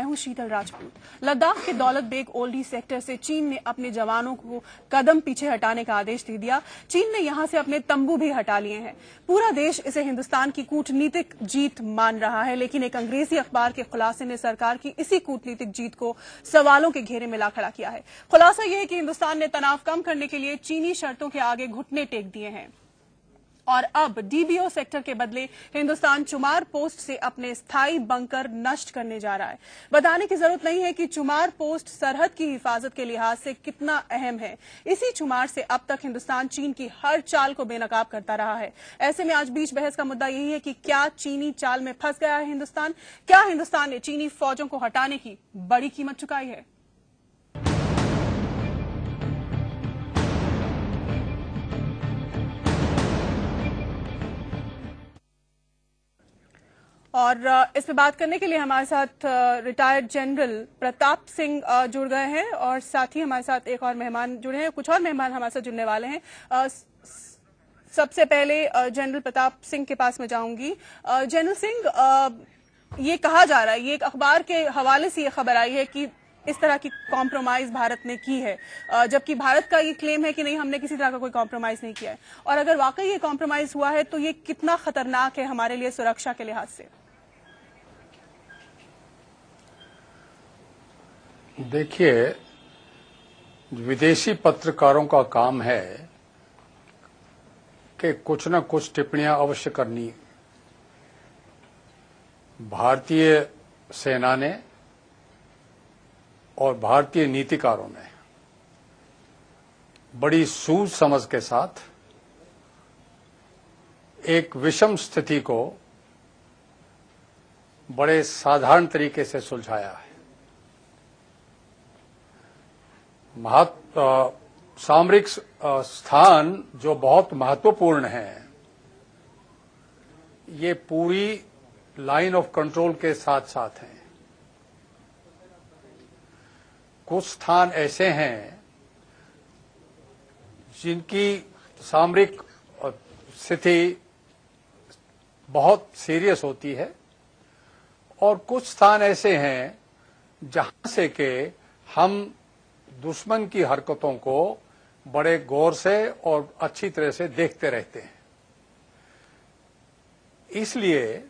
मैं हूं शीतल राजपूत। लद्दाख के दौलत बेग ओल्डी सेक्टर से चीन ने अपने जवानों को कदम पीछे हटाने का आदेश दे दिया। चीन ने यहां से अपने तंबू भी हटा लिए हैं। पूरा देश इसे हिंदुस्तान की कूटनीतिक जीत मान रहा है, लेकिन एक अंग्रेजी अखबार के खुलासे ने सरकार की इसी कूटनीतिक जीत को सवालों के घेरे में ला खड़ा किया है। खुलासा यह है कि हिंदुस्तान ने तनाव कम करने के लिए चीनी शर्तों के आगे घुटने टेक दिए हैं और अब डीबीओ सेक्टर के बदले हिंदुस्तान चुमार पोस्ट से अपने स्थायी बंकर नष्ट करने जा रहा है। बताने की जरूरत नहीं है कि चुमार पोस्ट सरहद की हिफाजत के लिहाज से कितना अहम है। इसी चुमार से अब तक हिंदुस्तान चीन की हर चाल को बेनकाब करता रहा है। ऐसे में आज बीच बहस का मुद्दा यही है कि क्या चीनी चाल में फंस गया है हिंदुस्तान? क्या हिंदुस्तान ने चीनी फौजों को हटाने की बड़ी कीमत चुकाई है? और इस पे बात करने के लिए हमारे साथ रिटायर्ड जनरल प्रताप सिंह जुड़ गए हैं और साथ ही हमारे साथ एक और मेहमान जुड़े हैं। कुछ और मेहमान हमारे साथ जुड़ने वाले हैं। सबसे पहले जनरल प्रताप सिंह के पास मैं जाऊंगी। जनरल सिंह, ये कहा जा रहा है, ये एक अखबार के हवाले से ये खबर आई है कि इस तरह की कॉम्प्रोमाइज भारत ने की है, जबकि भारत का ये क्लेम है कि नहीं, हमने किसी तरह का कोई कॉम्प्रोमाइज नहीं किया है। और अगर वाकई ये कॉम्प्रोमाइज हुआ है तो ये कितना खतरनाक है हमारे लिए सुरक्षा के लिहाज से? देखिए, विदेशी पत्रकारों का काम है कि कुछ न कुछ टिप्पणियां अवश्य करनी। भारतीय सेना ने और भारतीय नीतिकारों ने बड़ी सूझ समझ के साथ एक विषम स्थिति को बड़े साधारण तरीके से सुलझाया है। सामरिक स्थान जो बहुत महत्वपूर्ण है, ये पूरी लाइन ऑफ कंट्रोल के साथ साथ हैं। कुछ स्थान ऐसे हैं जिनकी सामरिक स्थिति बहुत सीरियस होती है और कुछ स्थान ऐसे हैं जहां से कि हम दुश्मन की हरकतों को बड़े गौर से और अच्छी तरह से देखते रहते हैं। इसलिए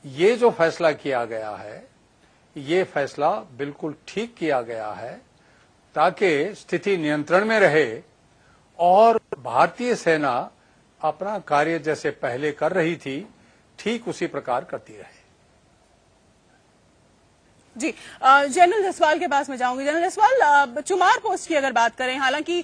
ये जो फैसला किया गया है, ये फैसला बिल्कुल ठीक किया गया है ताकि स्थिति नियंत्रण में रहे और भारतीय सेना अपना कार्य जैसे पहले कर रही थी ठीक उसी प्रकार करती रहे। जी, जनरल जसवाल के पास मैं जाऊंगी। जनरल जसवाल, चुमार पोस्ट की अगर बात करें, हालांकि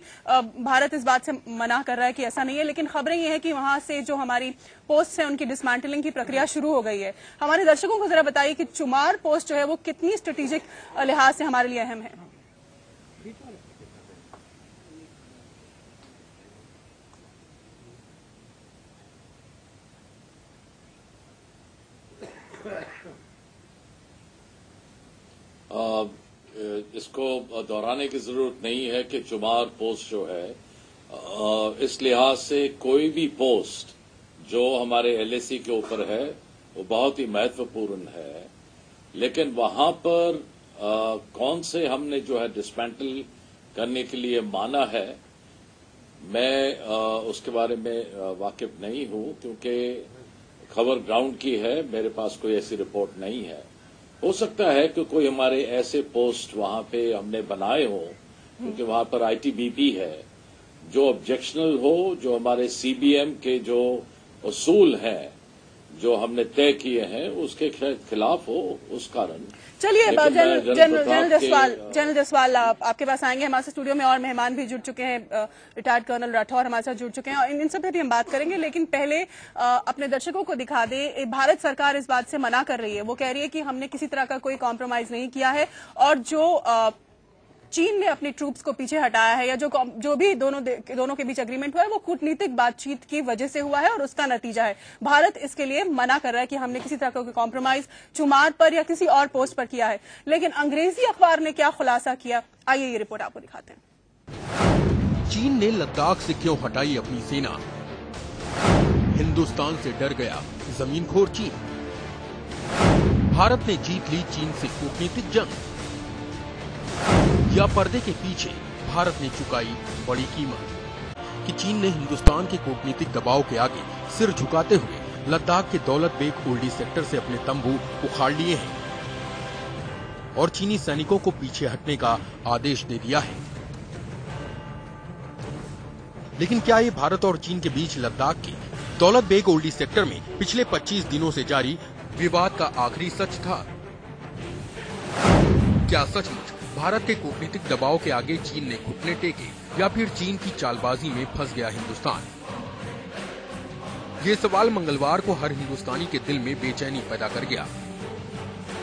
भारत इस बात से मना कर रहा है कि ऐसा नहीं है, लेकिन खबरें ये हैं कि वहां से जो हमारी पोस्ट है उनकी डिसमेंटलिंग की प्रक्रिया शुरू हो गई है। हमारे दर्शकों को जरा बताइए कि चुमार पोस्ट जो है वो कितनी स्ट्रेटेजिक लिहाज से हमारे लिए अहम है? इसको दोहराने की जरूरत नहीं है कि चुमार पोस्ट जो है, इस लिहाज से कोई भी पोस्ट जो हमारे एलएसी के ऊपर है वो बहुत ही महत्वपूर्ण है, लेकिन वहां पर कौन से हमने जो है डिसमेंटल करने के लिए माना है, मैं उसके बारे में वाकिफ नहीं हूं क्योंकि खबर ग्राउंड की है, मेरे पास कोई ऐसी रिपोर्ट नहीं है। हो सकता है कि कोई हमारे ऐसे पोस्ट वहां पे हमने बनाए हो क्योंकि वहां पर आईटीबीपी है जो ऑब्जेक्शनल हो, जो हमारे सीबीएम के जो उसूल हैं जो हमने तय किए हैं उसके खिलाफ हो, उस कारण। चलिए, जनरल जसवाल आपके पास आएंगे। हमारे स्टूडियो में और मेहमान भी जुड़ चुके हैं, रिटायर्ड कर्नल राठौर हमारे साथ जुड़ चुके हैं और इन सब पे भी हम बात करेंगे, लेकिन पहले अपने दर्शकों को दिखा दे, भारत सरकार इस बात से मना कर रही है। वो कह रही है कि हमने किसी तरह का कोई कॉम्प्रोमाइज नहीं किया है और जो चीन ने अपनी ट्रूप्स को पीछे हटाया है या जो भी दोनों के बीच एग्रीमेंट हुआ है वो कूटनीतिक बातचीत की वजह से हुआ है और उसका नतीजा है। भारत इसके लिए मना कर रहा है कि हमने किसी तरह का कॉम्प्रोमाइज चुमार पर या किसी और पोस्ट पर किया है। लेकिन अंग्रेजी अखबार ने क्या खुलासा किया, आइए ये रिपोर्ट आपको दिखाते हैं। चीन ने लद्दाख से क्यों हटाई अपनी सेना? हिंदुस्तान से डर गया जमीनखोर चीन। भारत ने जीत ली चीन से कूटनीतिक जंग, या पर्दे के पीछे भारत ने चुकाई बड़ी कीमत कि चीन ने हिंदुस्तान के कूटनीतिक दबाव के आगे सिर झुकाते हुए लद्दाख के दौलत बेग ओल्डी सेक्टर से अपने तंबू उखाड़ लिए हैं और चीनी सैनिकों को पीछे हटने का आदेश दे दिया है। लेकिन क्या ये भारत और चीन के बीच लद्दाख के दौलत बेग ओल्डी सेक्टर में पिछले 25 दिनों से जारी विवाद का आखिरी सच था? क्या सचमुच भारत के कूटनीतिक दबाव के आगे चीन ने घुटने टेके या फिर चीन की चालबाजी में फंस गया हिंदुस्तान? ये सवाल मंगलवार को हर हिंदुस्तानी के दिल में बेचैनी पैदा कर गया।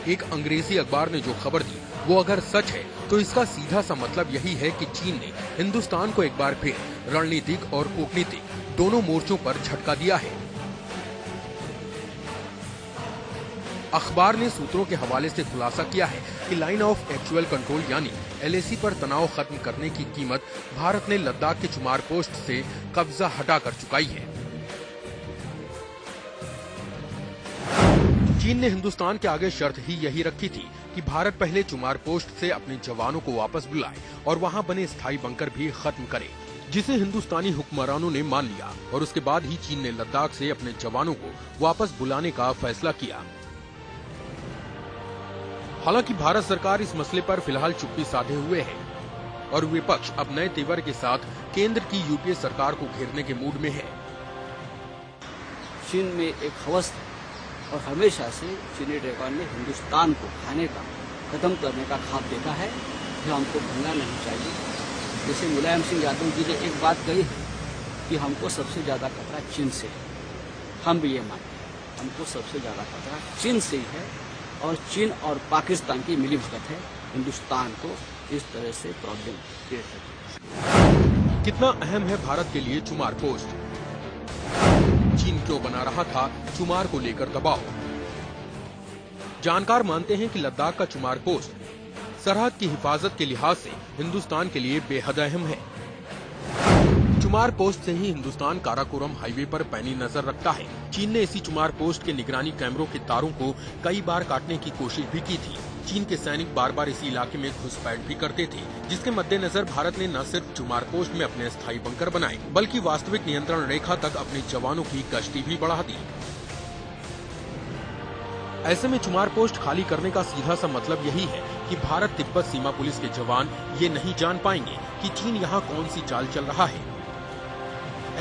एक अंग्रेजी अखबार ने जो खबर दी वो अगर सच है तो इसका सीधा सा मतलब यही है कि चीन ने हिंदुस्तान को एक बार फिर रणनीतिक और कूटनीतिक दोनों मोर्चों पर झटका दिया है। अखबार ने सूत्रों के हवाले से खुलासा किया है कि लाइन ऑफ एक्चुअल कंट्रोल यानी LAC पर तनाव खत्म करने की कीमत भारत ने लद्दाख के चुमार पोस्ट से कब्जा हटा कर चुकाई है। चीन ने हिंदुस्तान के आगे शर्त ही यही रखी थी कि भारत पहले चुमार पोस्ट से अपने जवानों को वापस बुलाए और वहां बने स्थायी बंकर भी खत्म करे, जिसे हिंदुस्तानी हुक्मरानों ने मान लिया और उसके बाद ही चीन ने लद्दाख से अपने जवानों को वापस बुलाने का फैसला किया। हालांकि भारत सरकार इस मसले पर फिलहाल चुप्पी साधे हुए है और विपक्ष अब नए तेवर के साथ केंद्र की UPA सरकार को घेरने के मूड में है। चीन में एक हवस और हमेशा से चीनी ड्रैगन ने हिंदुस्तान को खाने का, खत्म करने का ख्वाब देखा है, जो हमको भूलना नहीं चाहिए। जैसे मुलायम सिंह यादव जी ने एक बात कही है कि हमको सबसे ज्यादा खतरा चीन से है, हम भी ये मानते हैं, हमको सबसे ज्यादा खतरा चीन से ही है और चीन और पाकिस्तान की मिलीभगत है हिंदुस्तान को इस तरह से प्रॉब्लम क्रिएट करती। कितना अहम है भारत के लिए चुमार पोस्ट? चीन क्यों बना रहा था चुमार को लेकर दबाव? जानकार मानते हैं कि लद्दाख का चुमार पोस्ट सरहद की हिफाजत के लिहाज से हिंदुस्तान के लिए बेहद अहम है। चुमार पोस्ट से ही हिंदुस्तान काराकोरम हाईवे पर पैनी नजर रखता है। चीन ने इसी चुमार पोस्ट के निगरानी कैमरों के तारों को कई बार काटने की कोशिश भी की थी। चीन के सैनिक बार बार इसी इलाके में घुसपैठ भी करते थे, जिसके मद्देनजर भारत ने न सिर्फ चुमार पोस्ट में अपने स्थायी बंकर बनाए बल्कि वास्तविक नियंत्रण रेखा तक अपने जवानों की गश्ती भी बढ़ा दी। ऐसे में चुमार पोस्ट खाली करने का सीधा सा मतलब यही है कि भारत तिब्बत सीमा पुलिस के जवान ये नहीं जान पाएंगे कि चीन यहाँ कौन सी चाल चल रहा है।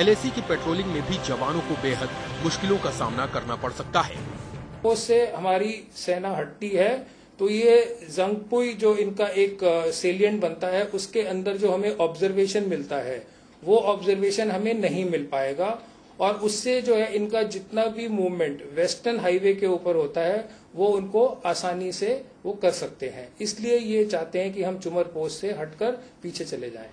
LAC की पेट्रोलिंग में भी जवानों को बेहद मुश्किलों का सामना करना पड़ सकता है। उससे हमारी सेना हटती है तो ये जंगपुई जो इनका एक सेलिएंट बनता है उसके अंदर जो हमें ऑब्जर्वेशन मिलता है वो ऑब्जर्वेशन हमें नहीं मिल पाएगा और उससे जो है इनका जितना भी मूवमेंट वेस्टर्न हाईवे के ऊपर होता है वो उनको आसानी से वो कर सकते हैं। इसलिए ये चाहते हैं कि हम चुमार पोस्ट से हटकर पीछे चले जाएं।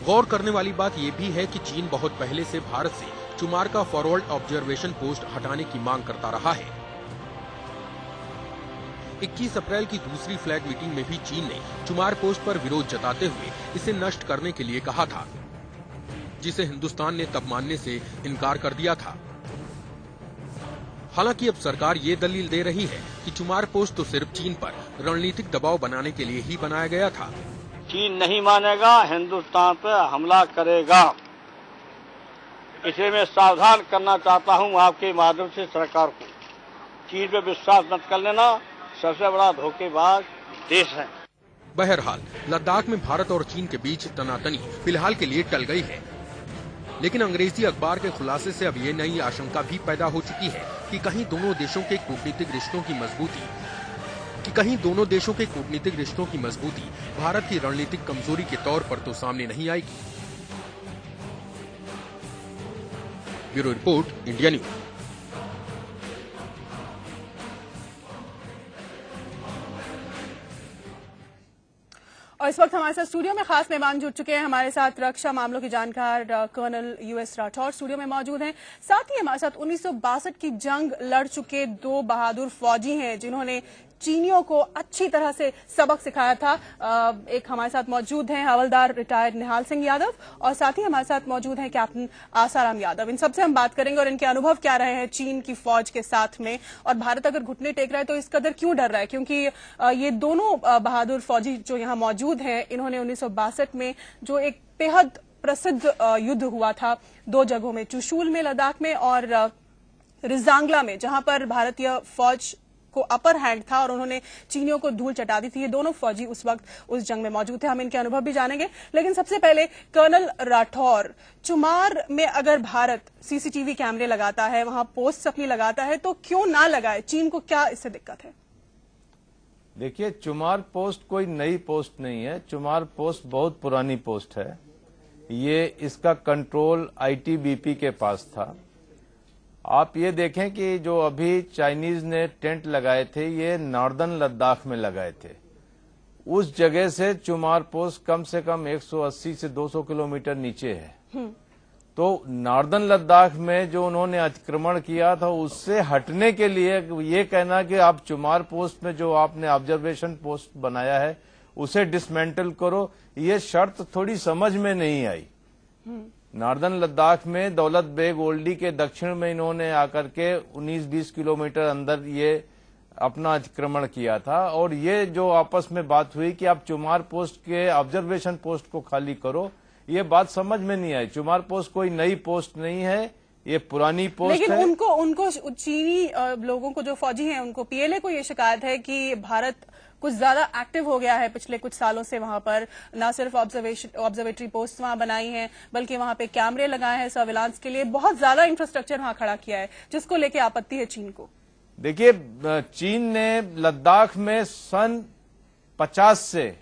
गौर करने वाली बात यह भी है कि चीन बहुत पहले से भारत से चुमार का फॉरवर्ड ऑब्जर्वेशन पोस्ट हटाने की मांग करता रहा है। 21 अप्रैल की दूसरी फ्लैग मीटिंग में भी चीन ने चुमार पोस्ट पर विरोध जताते हुए इसे नष्ट करने के लिए कहा था, जिसे हिंदुस्तान ने तब मानने से इनकार कर दिया था। हालांकि अब सरकार ये दलील दे रही है कि चुमार पोस्ट तो सिर्फ चीन पर रणनीतिक दबाव बनाने के लिए ही बनाया गया था। चीन नहीं मानेगा, हिंदुस्तान पर हमला करेगा। इसे मैं सावधान करना चाहता हूं आपके माध्यम से सरकार को। चीन पे विश्वास मत कर लेना, सबसे बड़ा धोखेबाज देश है। बहरहाल लद्दाख में भारत और चीन के बीच तनातनी फिलहाल के लिए टल गई है, लेकिन अंग्रेजी अखबार के खुलासे से अब ये नई आशंका भी पैदा हो चुकी है कि कहीं दोनों देशों के कूटनीतिक रिश्तों की मजबूती भारत की रणनीतिक कमजोरी के तौर पर तो सामने नहीं आएगी। Bureau report, India news. और इस वक्त हमारे साथ स्टूडियो में खास मेहमान जुड़ चुके हैं। हमारे साथ रक्षा मामलों के जानकार कर्नल US राठौर स्टूडियो में मौजूद हैं। साथ ही हमारे साथ 1962 की जंग लड़ चुके दो बहादुर फौजी हैं जिन्होंने चीनियों को अच्छी तरह से सबक सिखाया था। एक हमारे साथ मौजूद हैं हवलदार रिटायर्ड निहाल सिंह यादव और साथ ही हमारे साथ मौजूद हैं कैप्टन आसाराम यादव। इन सबसे हम बात करेंगे और इनके अनुभव क्या रहे हैं चीन की फौज के साथ में, और भारत अगर घुटने टेक रहा है तो इस कदर क्यों डर रहा है, क्योंकि ये दोनों बहादुर फौजी जो यहाँ मौजूद हैं, इन्होंने 1962 में जो एक बेहद प्रसिद्ध युद्ध हुआ था दो जगहों में, चुशूल में लद्दाख में और रिजांगला में, जहां पर भारतीय फौज को अपर हैंड था और उन्होंने चीनियों को धूल चटा दी थी। ये दोनों फौजी उस वक्त उस जंग में मौजूद थे। हम इनके अनुभव भी जानेंगे, लेकिन सबसे पहले कर्नल राठौर, चुमार में अगर भारत सीसीटीवी कैमरे लगाता है, वहां पोस्ट अपनी लगाता है, तो क्यों ना लगाए? चीन को क्या इससे दिक्कत है? देखिए, चुमार पोस्ट कोई नई पोस्ट नहीं है। चुमार पोस्ट बहुत पुरानी पोस्ट है। ये इसका कंट्रोल आईटीबीपी के पास था। आप ये देखें कि जो अभी चाइनीज ने टेंट लगाए थे, ये नॉर्दर्न लद्दाख में लगाए थे। उस जगह से चुमार पोस्ट कम से कम 180 से 200 किलोमीटर नीचे है। तो नॉर्दर्न लद्दाख में जो उन्होंने अतिक्रमण किया था, उससे हटने के लिए ये कहना कि आप चुमार पोस्ट में जो आपने ऑब्जर्वेशन पोस्ट बनाया है उसे डिसमेंटल करो, ये शर्त थोड़ी समझ में नहीं आई। नॉर्दर्न लद्दाख में दौलत बेग ओल्डी के दक्षिण में इन्होंने आकर के 19-20 किलोमीटर अंदर ये अपना अतिक्रमण किया था, और ये जो आपस में बात हुई कि आप चुमार पोस्ट के ऑब्जर्वेशन पोस्ट को खाली करो, ये बात समझ में नहीं आई। चुमार पोस्ट कोई नई पोस्ट नहीं है, ये पुरानी पोस्ट लेकिन है। उनको चीनी लोगों को, जो फौजी हैं, उनको पीएलए को ये शिकायत है कि भारत कुछ ज्यादा एक्टिव हो गया है पिछले कुछ सालों से। वहां पर न सिर्फ ऑब्जर्वेटरी पोस्ट वहां बनाई हैं, बल्कि वहां पे कैमरे लगाए हैं सर्विलांस के लिए, बहुत ज्यादा इंफ्रास्ट्रक्चर वहां खड़ा किया है, जिसको लेके आपत्ति है चीन को। देखिए, चीन ने लद्दाख में सन 50 से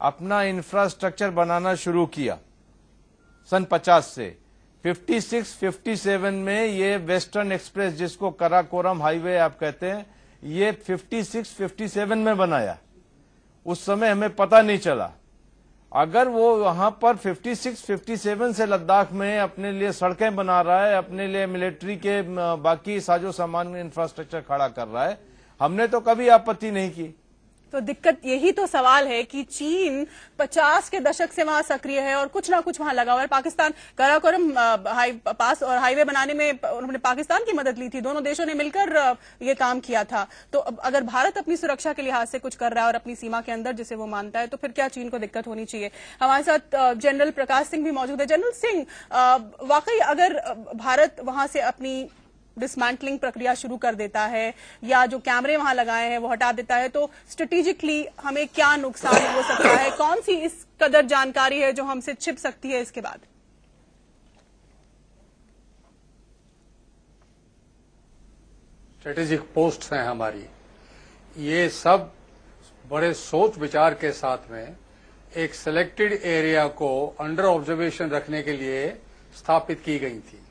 अपना इंफ्रास्ट्रक्चर बनाना शुरू किया। सन 50 से 56-57 में ये वेस्टर्न एक्सप्रेस, जिसको कराकोरम हाईवे आप कहते हैं, ये 56-57 में बनाया। उस समय हमें पता नहीं चला। अगर वो वहां पर 56-57 से लद्दाख में अपने लिए सड़कें बना रहा है, अपने लिए मिलिट्री के बाकी साजो सामान इंफ्रास्ट्रक्चर खड़ा कर रहा है, हमने तो कभी आपत्ति नहीं की। तो दिक्कत यही तो सवाल है कि चीन 50 के दशक से वहां सक्रिय है और कुछ ना कुछ वहां लगा हुआ है। पाकिस्तान कराकोरम पास और हाईवे बनाने में उन्होंने पाकिस्तान की मदद ली थी, दोनों देशों ने मिलकर ये काम किया था। तो अगर भारत अपनी सुरक्षा के लिहाज से कुछ कर रहा है और अपनी सीमा के अंदर जिसे वो मानता है, तो फिर क्या चीन को दिक्कत होनी चाहिए? हमारे साथ जनरल प्रकाश सिंह भी मौजूद है। जनरल सिंह, वाकई अगर भारत वहां से अपनी डिसमेंटलिंग प्रक्रिया शुरू कर देता है या जो कैमरे वहां लगाए हैं वो हटा देता है, तो स्ट्रेटेजिकली हमें क्या नुकसान हो सकता है? कौन सी इस कदर जानकारी है जो हमसे छिप सकती है इसके बाद? स्ट्रेटेजिक पोस्ट हैं हमारी, ये सब बड़े सोच विचार के साथ में एक सिलेक्टेड एरिया को अंडर ऑब्जर्वेशन रखने के लिए स्थापित की गई थी।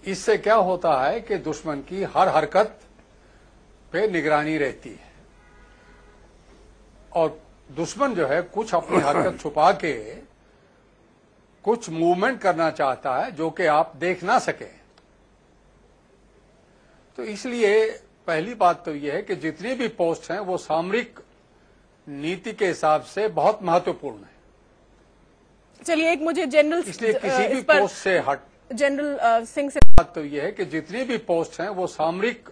इससे क्या होता है कि दुश्मन की हर हरकत पे निगरानी रहती है, और दुश्मन जो है कुछ अपनी हरकत छुपा के कुछ मूवमेंट करना चाहता है जो कि आप देख ना सके। तो इसलिए पहली बात तो यह है कि जितनी भी पोस्ट हैं वो सामरिक नीति के हिसाब से बहुत महत्वपूर्ण है। चलिए, एक मुझे जनरल, इसलिए किसी भी पोस्ट से जनरल सिंह से बात तो यह है कि जितनी भी पोस्ट हैं वो सामरिक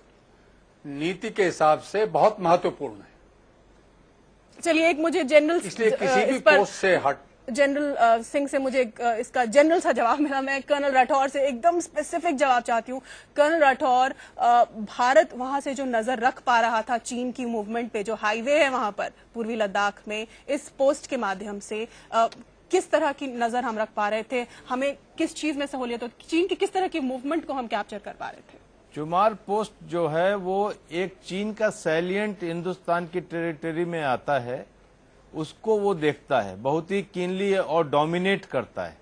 नीति के हिसाब से बहुत महत्वपूर्ण है। चलिए, एक मुझे जनरल, इसलिए किसी भी पोस्ट से जनरल सिंह से मुझे इसका जनरल सा जवाब मिला। मैं कर्नल राठौर से एकदम स्पेसिफिक जवाब चाहती हूँ। कर्नल राठौर, भारत वहां से जो नजर रख पा रहा था चीन की मूवमेंट पे, जो हाईवे है वहां पर पूर्वी लद्दाख में, इस पोस्ट के माध्यम से किस तरह की नजर हम रख पा रहे थे? हमें किस चीज में सहूलियत, चीन की किस तरह की मूवमेंट को हम कैप्चर कर पा रहे थे? चुमार पोस्ट जो है वो एक चीन का सैलिएंट हिंदुस्तान की टेरिटरी में आता है, उसको वो देखता है, बहुत ही कीनली और डोमिनेट करता है।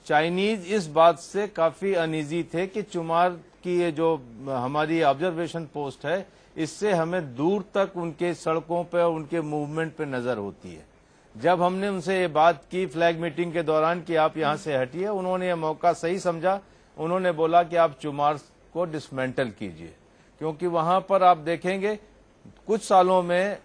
चाइनीज इस बात से काफी अनईजी थे कि चुमार की ये जो हमारी ऑब्जर्वेशन पोस्ट है, इससे हमें दूर तक उनके सड़कों पे और उनके मूवमेंट पे नजर होती है। जब हमने उनसे ये बात की फ्लैग मीटिंग के दौरान कि आप यहां से हटिए, उन्होंने ये मौका सही समझा। उन्होंने बोला कि आप चुमार को डिसमेंटल कीजिए, क्योंकि वहां पर आप देखेंगे कुछ सालों में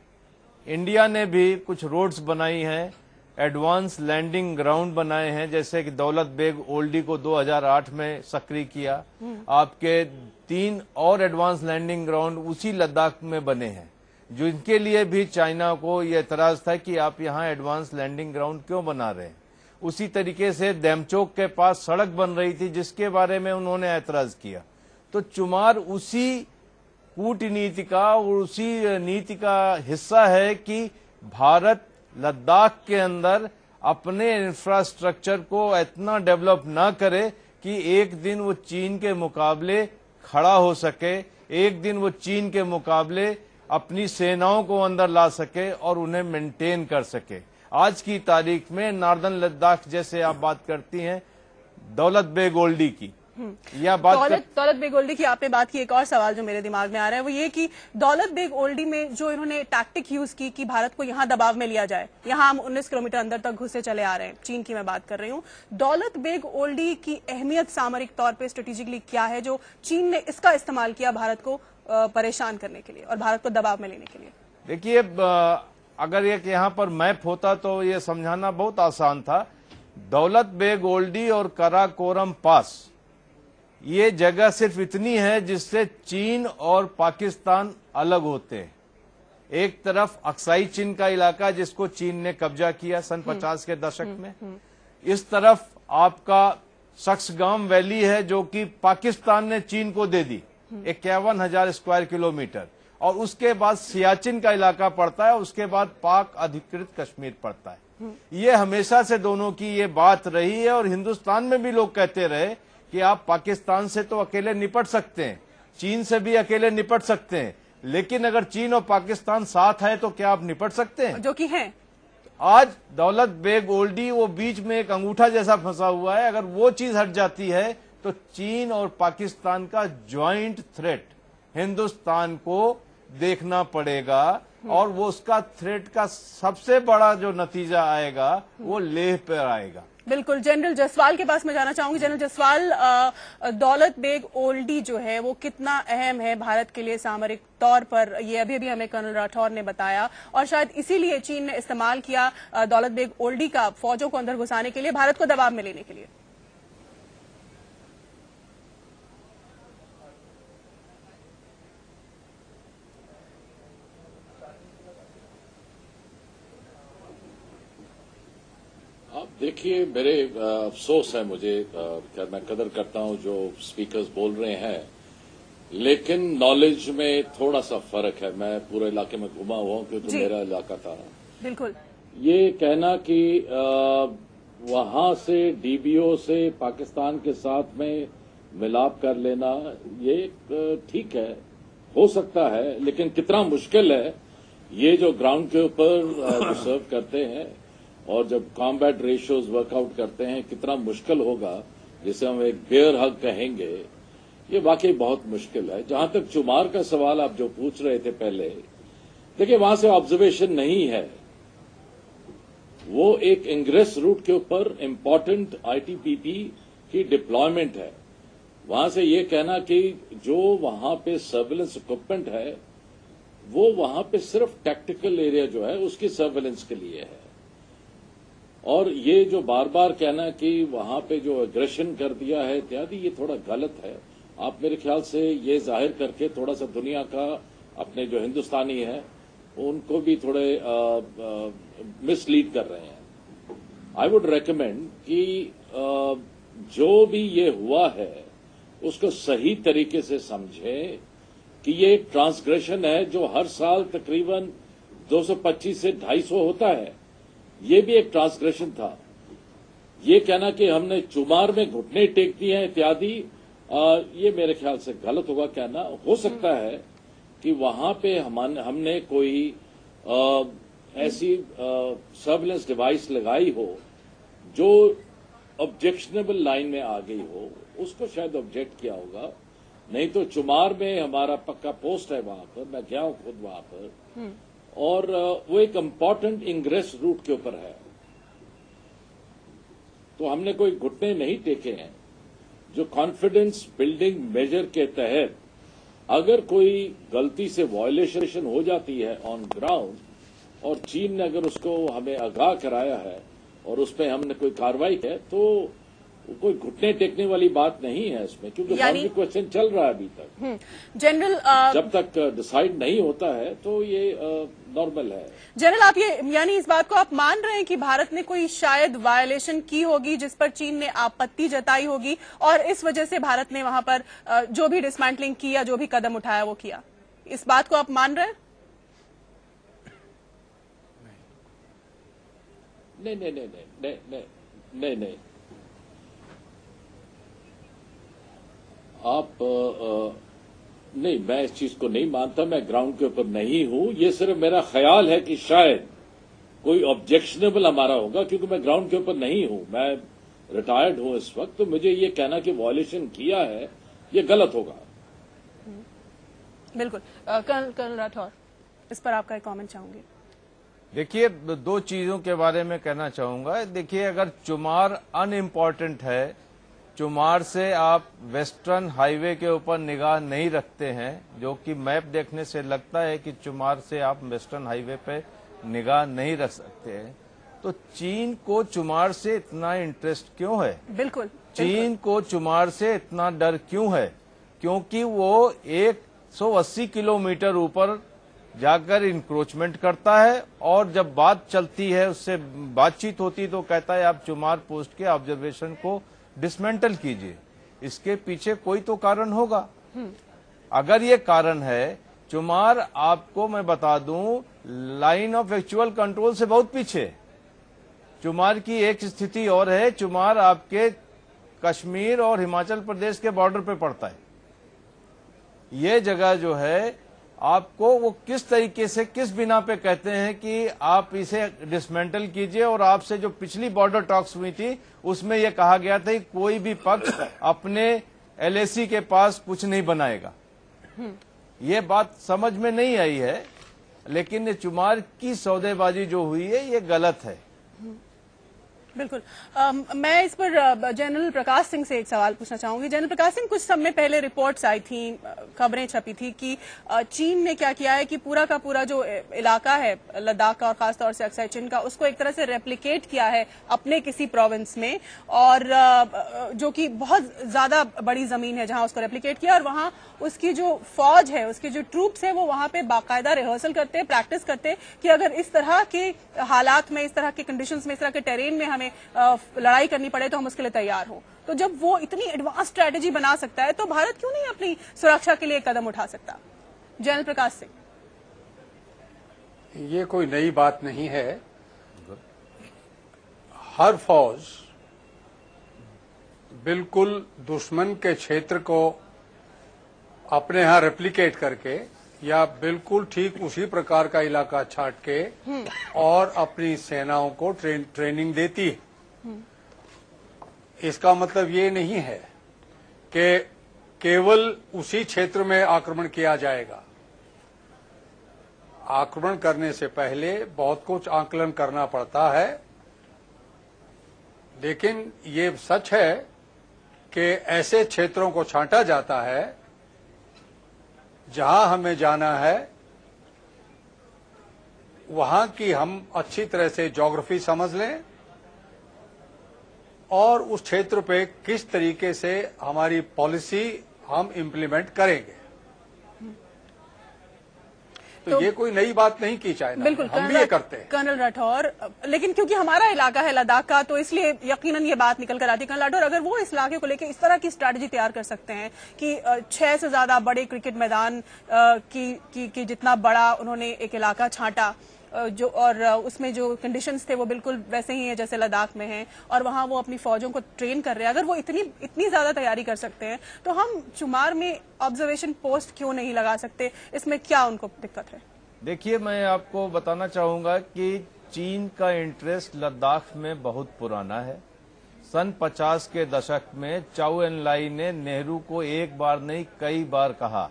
इंडिया ने भी कुछ रोड्स बनाई हैं, एडवांस लैंडिंग ग्राउंड बनाए हैं, जैसे कि दौलत बेग ओल्डी को 2008 में सक्रिय किया। आपके 3 और एडवांस लैंडिंग ग्राउंड उसी लद्दाख में बने हैं, जो इनके लिए भी चाइना को यह एतराज था कि आप यहाँ एडवांस लैंडिंग ग्राउंड क्यों बना रहे हैं। उसी तरीके से डेमचोक के पास सड़क बन रही थी जिसके बारे में उन्होंने एतराज किया। तो चुमार उसी कूटनीति का और उसी नीति का हिस्सा है कि भारत लद्दाख के अंदर अपने इंफ्रास्ट्रक्चर को इतना डेवलप ना करे कि एक दिन वो चीन के मुकाबले खड़ा हो सके, एक दिन वो चीन के मुकाबले अपनी सेनाओं को अंदर ला सके और उन्हें मेंटेन कर सके। आज की तारीख में नॉर्दर्न लद्दाख जैसे आप बात करती हैं दौलत बेग ओल्डी की, या दौलत बेग ओल्डी की आपने बात की। एक और सवाल जो मेरे दिमाग में आ रहा है वो ये कि दौलत बेग ओल्डी में जो इन्होंने टैक्टिक यूज की कि भारत को यहां दबाव में लिया जाए, यहां हम 19 किलोमीटर अंदर तक घुसे चले आ रहे हैं, चीन की मैं बात कर रही हूं। दौलत बेग ओल्डी की अहमियत सामरिक तौर पर स्ट्रेटेजिकली क्या है जो चीन ने इसका इस्तेमाल किया भारत को परेशान करने के लिए और भारत को दबाव में लेने के लिए? देखिए, अगर एक यहाँ पर मैप होता तो ये समझाना बहुत आसान था। दौलत बेग ओल्डी और कराकोरम पास ये जगह सिर्फ इतनी है जिससे चीन और पाकिस्तान अलग होते हैं। एक तरफ अक्साई चीन का इलाका जिसको चीन ने कब्जा किया सन 50 के दशक में, इस तरफ आपका सक्सगाम वैली है जो कि पाकिस्तान ने चीन को दे दी 51,000 स्क्वायर किलोमीटर, और उसके बाद सियाचिन का इलाका पड़ता है, उसके बाद पाक अधिकृत कश्मीर पड़ता है। ये हमेशा से दोनों की ये बात रही है और हिंदुस्तान में भी लोग कहते रहे कि आप पाकिस्तान से तो अकेले निपट सकते हैं, चीन से भी अकेले निपट सकते हैं, लेकिन अगर चीन और पाकिस्तान साथ है तो क्या आप निपट सकते हैं? जो कि है। आज दौलत बेग ओल्डी वो बीच में एक अंगूठा जैसा फंसा हुआ है। अगर वो चीज हट जाती है तो चीन और पाकिस्तान का ज्वाइंट थ्रेट हिंदुस्तान को देखना पड़ेगा, और वो उसका थ्रेट का सबसे बड़ा जो नतीजा आएगा वो लेह पर आएगा। बिल्कुल। जनरल जसवाल के पास मैं जाना चाहूंगी। जनरल जसवाल, दौलत बेग ओल्डी जो है वो कितना अहम है भारत के लिए सामरिक तौर पर, ये अभी अभी हमें कर्नल राठौर ने बताया, और शायद इसीलिए चीन ने इस्तेमाल किया दौलत बेग ओल्डी का फौजों को अंदर घुसाने के लिए, भारत को दबाव में लेने के लिए। आप देखिए, मेरे अफसोस है मुझे, मैं कदर करता हूं जो स्पीकर्स बोल रहे हैं, लेकिन नॉलेज में थोड़ा सा फर्क है। मैं पूरे इलाके में घुमा हुआ हूं क्योंकि मेरा इलाका था। बिल्कुल। ये कहना कि वहां से डीबीओ से पाकिस्तान के साथ में मिलाप कर लेना, ये ठीक है, हो सकता है, लेकिन कितना मुश्किल है ये जो ग्राउंड के ऊपर सर्व करते हैं और जब कॉम्बैट रेशियोज वर्कआउट करते हैं, कितना मुश्किल होगा, जिसे हम एक बेयर हग कहेंगे, ये वाकई बहुत मुश्किल है। जहां तक चुमार का सवाल आप जो पूछ रहे थे पहले, देखिए वहां से ऑब्जर्वेशन नहीं है, वो एक इंग्रेस रूट के ऊपर इम्पोर्टेंट आईटीबीपी की डिप्लॉयमेंट है। वहां से ये कहना कि जो वहां पे सर्विलेंस इक्विपमेंट है वो वहां पे सिर्फ टैक्टिकल एरिया जो है उसकी सर्विलेंस के लिए है, और ये जो बार बार कहना कि वहां पे जो एग्रेशन कर दिया है इत्यादि, ये थोड़ा गलत है। आप मेरे ख्याल से ये जाहिर करके थोड़ा सा दुनिया का, अपने जो हिंदुस्तानी है उनको भी थोड़े मिसलीड कर रहे हैं। आई वुड रेकमेंड कि जो भी ये हुआ है उसको सही तरीके से समझें कि ये एक ट्रांसग्रेशन है जो हर साल तकरीबन 225 से 250 होता है। ये भी एक ट्रांसग्रेशन था। ये कहना कि हमने चुमार में घुटने टेक दिए हैं इत्यादि, ये मेरे ख्याल से गलत होगा कहना। हो सकता है कि वहां पे हमने कोई ऐसी सर्विलेंस डिवाइस लगाई हो जो ऑब्जेक्शनेबल लाइन में आ गई हो, उसको शायद ऑब्जेक्ट किया होगा। नहीं तो चुमार में हमारा पक्का पोस्ट है वहां पर, मैं गया हूं खुद वहां पर, और वो एक इम्पॉर्टेंट इंग्रेस रूट के ऊपर है। तो हमने कोई घुटने नहीं टेके हैं। जो कॉन्फिडेंस बिल्डिंग मेजर के तहत अगर कोई गलती से वायलेशन हो जाती है ऑन ग्राउंड और चीन ने अगर उसको हमें आगाह कराया है और उस पर हमने कोई कार्रवाई की है तो कोई घुटने टेकने वाली बात नहीं है इसमें, क्योंकि बाउंड्री क्वेश्चन चल रहा है अभी तक। जनरल जब तक डिसाइड नहीं होता है तो ये नॉर्मल है। जनरल, आप ये यानी इस बात को आप मान रहे हैं कि भारत ने कोई शायद वायलेशन की होगी जिस पर चीन ने आपत्ति जताई होगी और इस वजह से भारत ने वहां पर जो भी डिसमेंटलिंग की या जो भी कदम उठाया वो किया, इस बात को आप मान रहे हैं? नहीं, आप नहीं, मैं इस चीज को नहीं मानता। मैं ग्राउंड के ऊपर नहीं हूं। ये सिर्फ मेरा ख्याल है कि शायद कोई ऑब्जेक्शनेबल हमारा होगा, क्योंकि मैं ग्राउंड के ऊपर नहीं हूं। मैं रिटायर्ड हूं इस वक्त, तो मुझे ये कहना कि वॉयलेशन किया है ये गलत होगा। बिल्कुल। कर्नल राठौर, इस पर आपका एक कमेंट चाहूंगी। देखिए, दो चीजों के बारे में कहना चाहूंगा। देखिए, अगर चुमार अनइम्पॉर्टेंट है, चुमार से आप वेस्टर्न हाईवे के ऊपर निगाह नहीं रखते हैं, जो कि मैप देखने से लगता है कि चुमार से आप वेस्टर्न हाईवे पे निगाह नहीं रख सकते हैं, तो चीन को चुमार से इतना इंटरेस्ट क्यों है? बिल्कुल। चीन को चुमार से इतना डर क्यों है? क्योंकि वो 180 किलोमीटर ऊपर जाकर इंक्रोचमेंट करता है और जब बात चलती है, उससे बातचीत होती तो कहता है आप चुमार पोस्ट के ऑब्जर्वेशन को डिसमेंटल कीजिए। इसके पीछे कोई तो कारण होगा। अगर ये कारण है, चुमार आपको मैं बता दूं लाइन ऑफ एक्चुअल कंट्रोल से बहुत पीछे। चुमार की एक स्थिति और है, चुमार आपके कश्मीर और हिमाचल प्रदेश के बॉर्डर पे पड़ता है। ये जगह जो है आपको वो किस तरीके से, किस बिना पे कहते हैं कि आप इसे डिसमेंटल कीजिए, और आपसे जो पिछली बॉर्डर टॉक्स हुई थी उसमें यह कहा गया था कि कोई भी पक्ष अपने एलएसी के पास कुछ नहीं बनाएगा। ये बात समझ में नहीं आई है, लेकिन चुमार की सौदेबाजी जो हुई है ये गलत है। बिल्कुल। मैं इस पर जनरल प्रकाश सिंह से एक सवाल पूछना चाहूंगी। जनरल प्रकाश सिंह, कुछ समय पहले रिपोर्ट्स आई थी, खबरें छपी थी कि चीन ने क्या किया है कि पूरा का पूरा जो इलाका है लद्दाख का और खासतौर से अक्साई चिन का, उसको एक तरह से रेप्लिकेट किया है अपने किसी प्रोविंस में, और जो कि बहुत ज्यादा बड़ी जमीन है जहां उसको रेप्लिकेट किया, और वहां उसकी जो फौज है, उसके जो ट्रूप्स है, वो वहां पे बाकायदा रिहर्सल करते हैं, प्रैक्टिस करते हैं कि अगर इस तरह के हालात में, इस तरह के कंडीशंस में, इस तरह के टेरेन में हमें लड़ाई करनी पड़े तो हम उसके लिए तैयार हो। तो जब वो इतनी एडवांस स्ट्रेटेजी बना सकता है तो भारत क्यों नहीं अपनी सुरक्षा के लिए कदम उठा सकता? जनरल प्रकाश सिंह, ये कोई नई बात नहीं है। हर फौज बिल्कुल दुश्मन के क्षेत्र को अपने यहां रेप्लिकेट करके या बिल्कुल ठीक उसी प्रकार का इलाका छाट के और अपनी सेनाओं को ट्रेनिंग देती है। इसका मतलब ये नहीं है कि केवल उसी क्षेत्र में आक्रमण किया जाएगा। आक्रमण करने से पहले बहुत कुछ आकलन करना पड़ता है, लेकिन ये सच है कि ऐसे क्षेत्रों को छांटा जाता है जहां हमें जाना है, वहां की हम अच्छी तरह से ज्योग्राफी समझ लें और उस क्षेत्र पे किस तरीके से हमारी पॉलिसी हम इम्प्लीमेंट करेंगे। तो ये कोई नई बात नहीं की चाइना, बिल्कुल हम भी ये करते हैं। कर्नल राठौर, लेकिन क्योंकि हमारा इलाका है लद्दाख का, तो इसलिए यकीनन ये बात निकल कर आती है। कर्नल राठौर, अगर वो इस इलाके को लेकर इस तरह की स्ट्रैटेजी तैयार कर सकते हैं कि 6 से ज्यादा बड़े क्रिकेट मैदान की जितना बड़ा उन्होंने एक इलाका छांटा, जो और उसमें जो कंडीशंस थे वो बिल्कुल वैसे ही हैं जैसे लद्दाख में हैं, और वहां वो अपनी फौजों को ट्रेन कर रहे हैं, अगर वो इतनी ज्यादा तैयारी कर सकते हैं तो हम चुमार में ऑब्जर्वेशन पोस्ट क्यों नहीं लगा सकते? इसमें क्या उनको दिक्कत है? देखिए, मैं आपको बताना चाहूंगा कि चीन का इंटरेस्ट लद्दाख में बहुत पुराना है। सन 50 के दशक में चाउ एन लाई ने नेहरू को एक बार नहीं कई बार कहा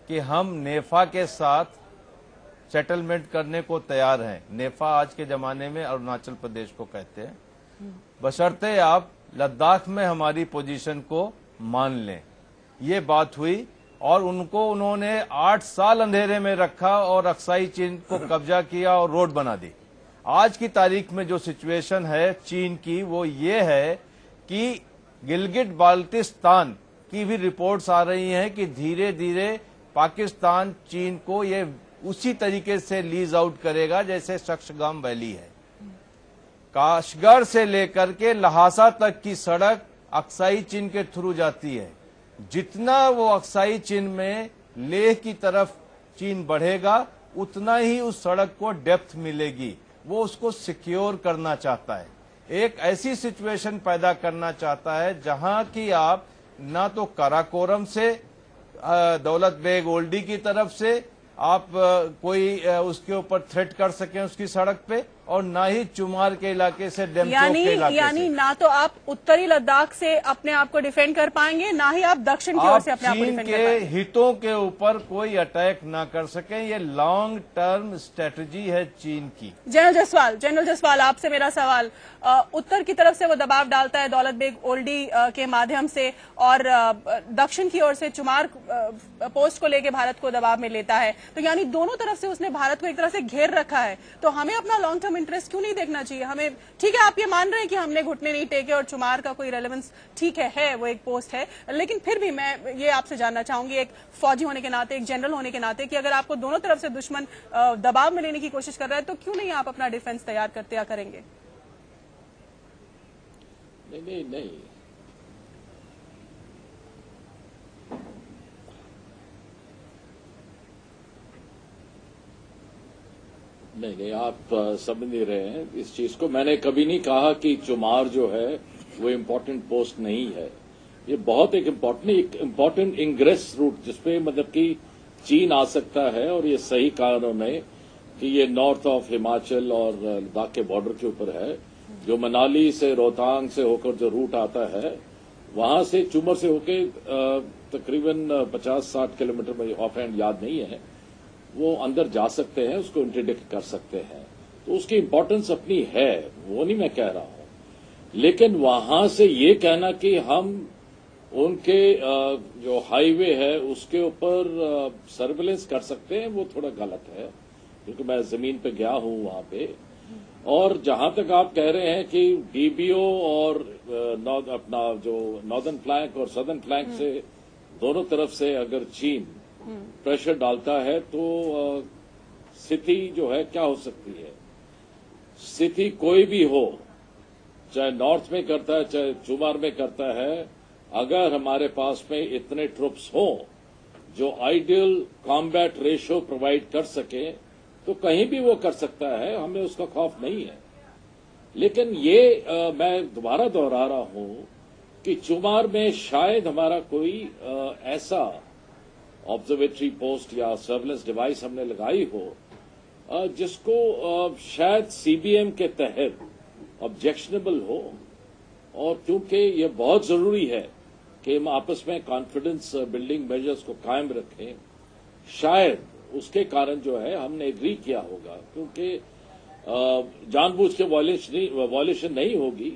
कि हम नेफा के साथ सेटलमेंट करने को तैयार हैं। नेफा आज के जमाने में अरुणाचल प्रदेश को कहते हैं, बशर्ते आप लद्दाख में हमारी पोजीशन को मान लें। ये बात हुई और उनको उन्होंने 8 साल अंधेरे में रखा और अक्साई चीन को कब्जा किया और रोड बना दी। आज की तारीख में जो सिचुएशन है चीन की वो ये है कि गिलगिट बाल्टिस्तान की भी रिपोर्ट्स आ रही हैं कि धीरे धीरे पाकिस्तान चीन को ये उसी तरीके से लीज आउट करेगा जैसे शक्सगाम वैली है। काशगढ़ से लेकर के लहासा तक की सड़क अक्साई चीन के थ्रू जाती है। जितना वो अक्साई चीन में लेह की तरफ चीन बढ़ेगा उतना ही उस सड़क को डेप्थ मिलेगी। वो उसको सिक्योर करना चाहता है, एक ऐसी सिचुएशन पैदा करना चाहता है जहां की आप ना तो काराकोरम से दौलत बेग ओल्डी की तरफ से आप कोई उसके ऊपर थ्रेट कर सकें उसकी सड़क पे, और ना ही चुमार के इलाके से डेमचौक के इलाके यानी से। ना तो आप उत्तरी लद्दाख से अपने आप को डिफेंड कर पाएंगे, ना ही आप दक्षिण की ओर से अपने आप को डिफेंड कर पाएंगे। चीन के हितों के ऊपर कोई अटैक ना कर सके, ये लॉन्ग टर्म स्ट्रेटजी है चीन की। जनरल जसवाल आपसे मेरा सवाल, उत्तर की तरफ से वो दबाव डालता है दौलत बेग ओल्डी के माध्यम से, और दक्षिण की ओर से चुमार पोस्ट को लेकर भारत को दबाव में लेता है, तो यानी दोनों तरफ से उसने भारत को एक तरह से घेर रखा है। तो हमें अपना लॉन्ग टर्म इंटरेस्ट क्यों नहीं देखना चाहिए? हमें ठीक है, आप ये मान रहे हैं कि हमने घुटने नहीं टेके और चुमार का कोई रेलेवेंस ठीक है वो एक पोस्ट है, लेकिन फिर भी मैं ये आपसे जानना चाहूंगी एक फौजी होने के नाते, एक जनरल होने के नाते, कि अगर आपको दोनों तरफ से दुश्मन दबाव में लेने की कोशिश कर रहा है तो क्यों नहीं आप अपना डिफेंस तैयार करते या करेंगे? नहीं नहीं, आप समझ नहीं रहे हैं इस चीज को। मैंने कभी नहीं कहा कि चुमार जो है वो इम्पोर्टेंट पोस्ट नहीं है। ये बहुत एक इम्पोर्टेंट इंग्रेस रूट जिसपे मतलब कि चीन आ सकता है, और ये सही कारणों में कि ये नॉर्थ ऑफ हिमाचल और लद्दाख के बॉर्डर के ऊपर है। जो मनाली से रोहतांग से होकर जो रूट आता है वहां से चुमर से होके तकरीबन 50-60 किलोमीटर में ऑफ हैंड याद नहीं है, वो अंदर जा सकते हैं, उसको इंटरडिक्ट कर सकते हैं। तो उसकी इंपॉर्टेंस अपनी है, वो नहीं मैं कह रहा हूं, लेकिन वहां से ये कहना कि हम उनके जो हाईवे है उसके ऊपर सर्विलेंस कर सकते हैं, वो थोड़ा गलत है, क्योंकि मैं जमीन पे गया हूं वहां पे। और जहां तक आप कह रहे हैं कि डीबीओ और अपना जो नॉर्दर्न फ्लैंक और सदर्न फ्लैंक से दोनों तरफ से अगर चीन प्रेशर डालता है तो स्थिति जो है क्या हो सकती है? स्थिति कोई भी हो, चाहे नॉर्थ में करता है चाहे चुमार में करता है, अगर हमारे पास में इतने ट्रुप्स हों जो आइडियल कॉम्बैट रेशो प्रोवाइड कर सके तो कहीं भी वो कर सकता है, हमें उसका खौफ नहीं है। लेकिन ये मैं दोबारा दोहरा रहा हूं कि चुमार में शायद हमारा कोई ऐसा ऑब्जर्वेटरी पोस्ट या सर्विलेंस डिवाइस हमने लगाई हो जिसको शायद सीबीएम के तहत ऑब्जेक्शनेबल हो, और क्योंकि ये बहुत जरूरी है कि हम आपस में कॉन्फिडेंस बिल्डिंग मेजर्स को कायम रखें, शायद उसके कारण जो है हमने एग्री किया होगा, क्योंकि जानबूझ के वॉयलेशन नहीं होगी।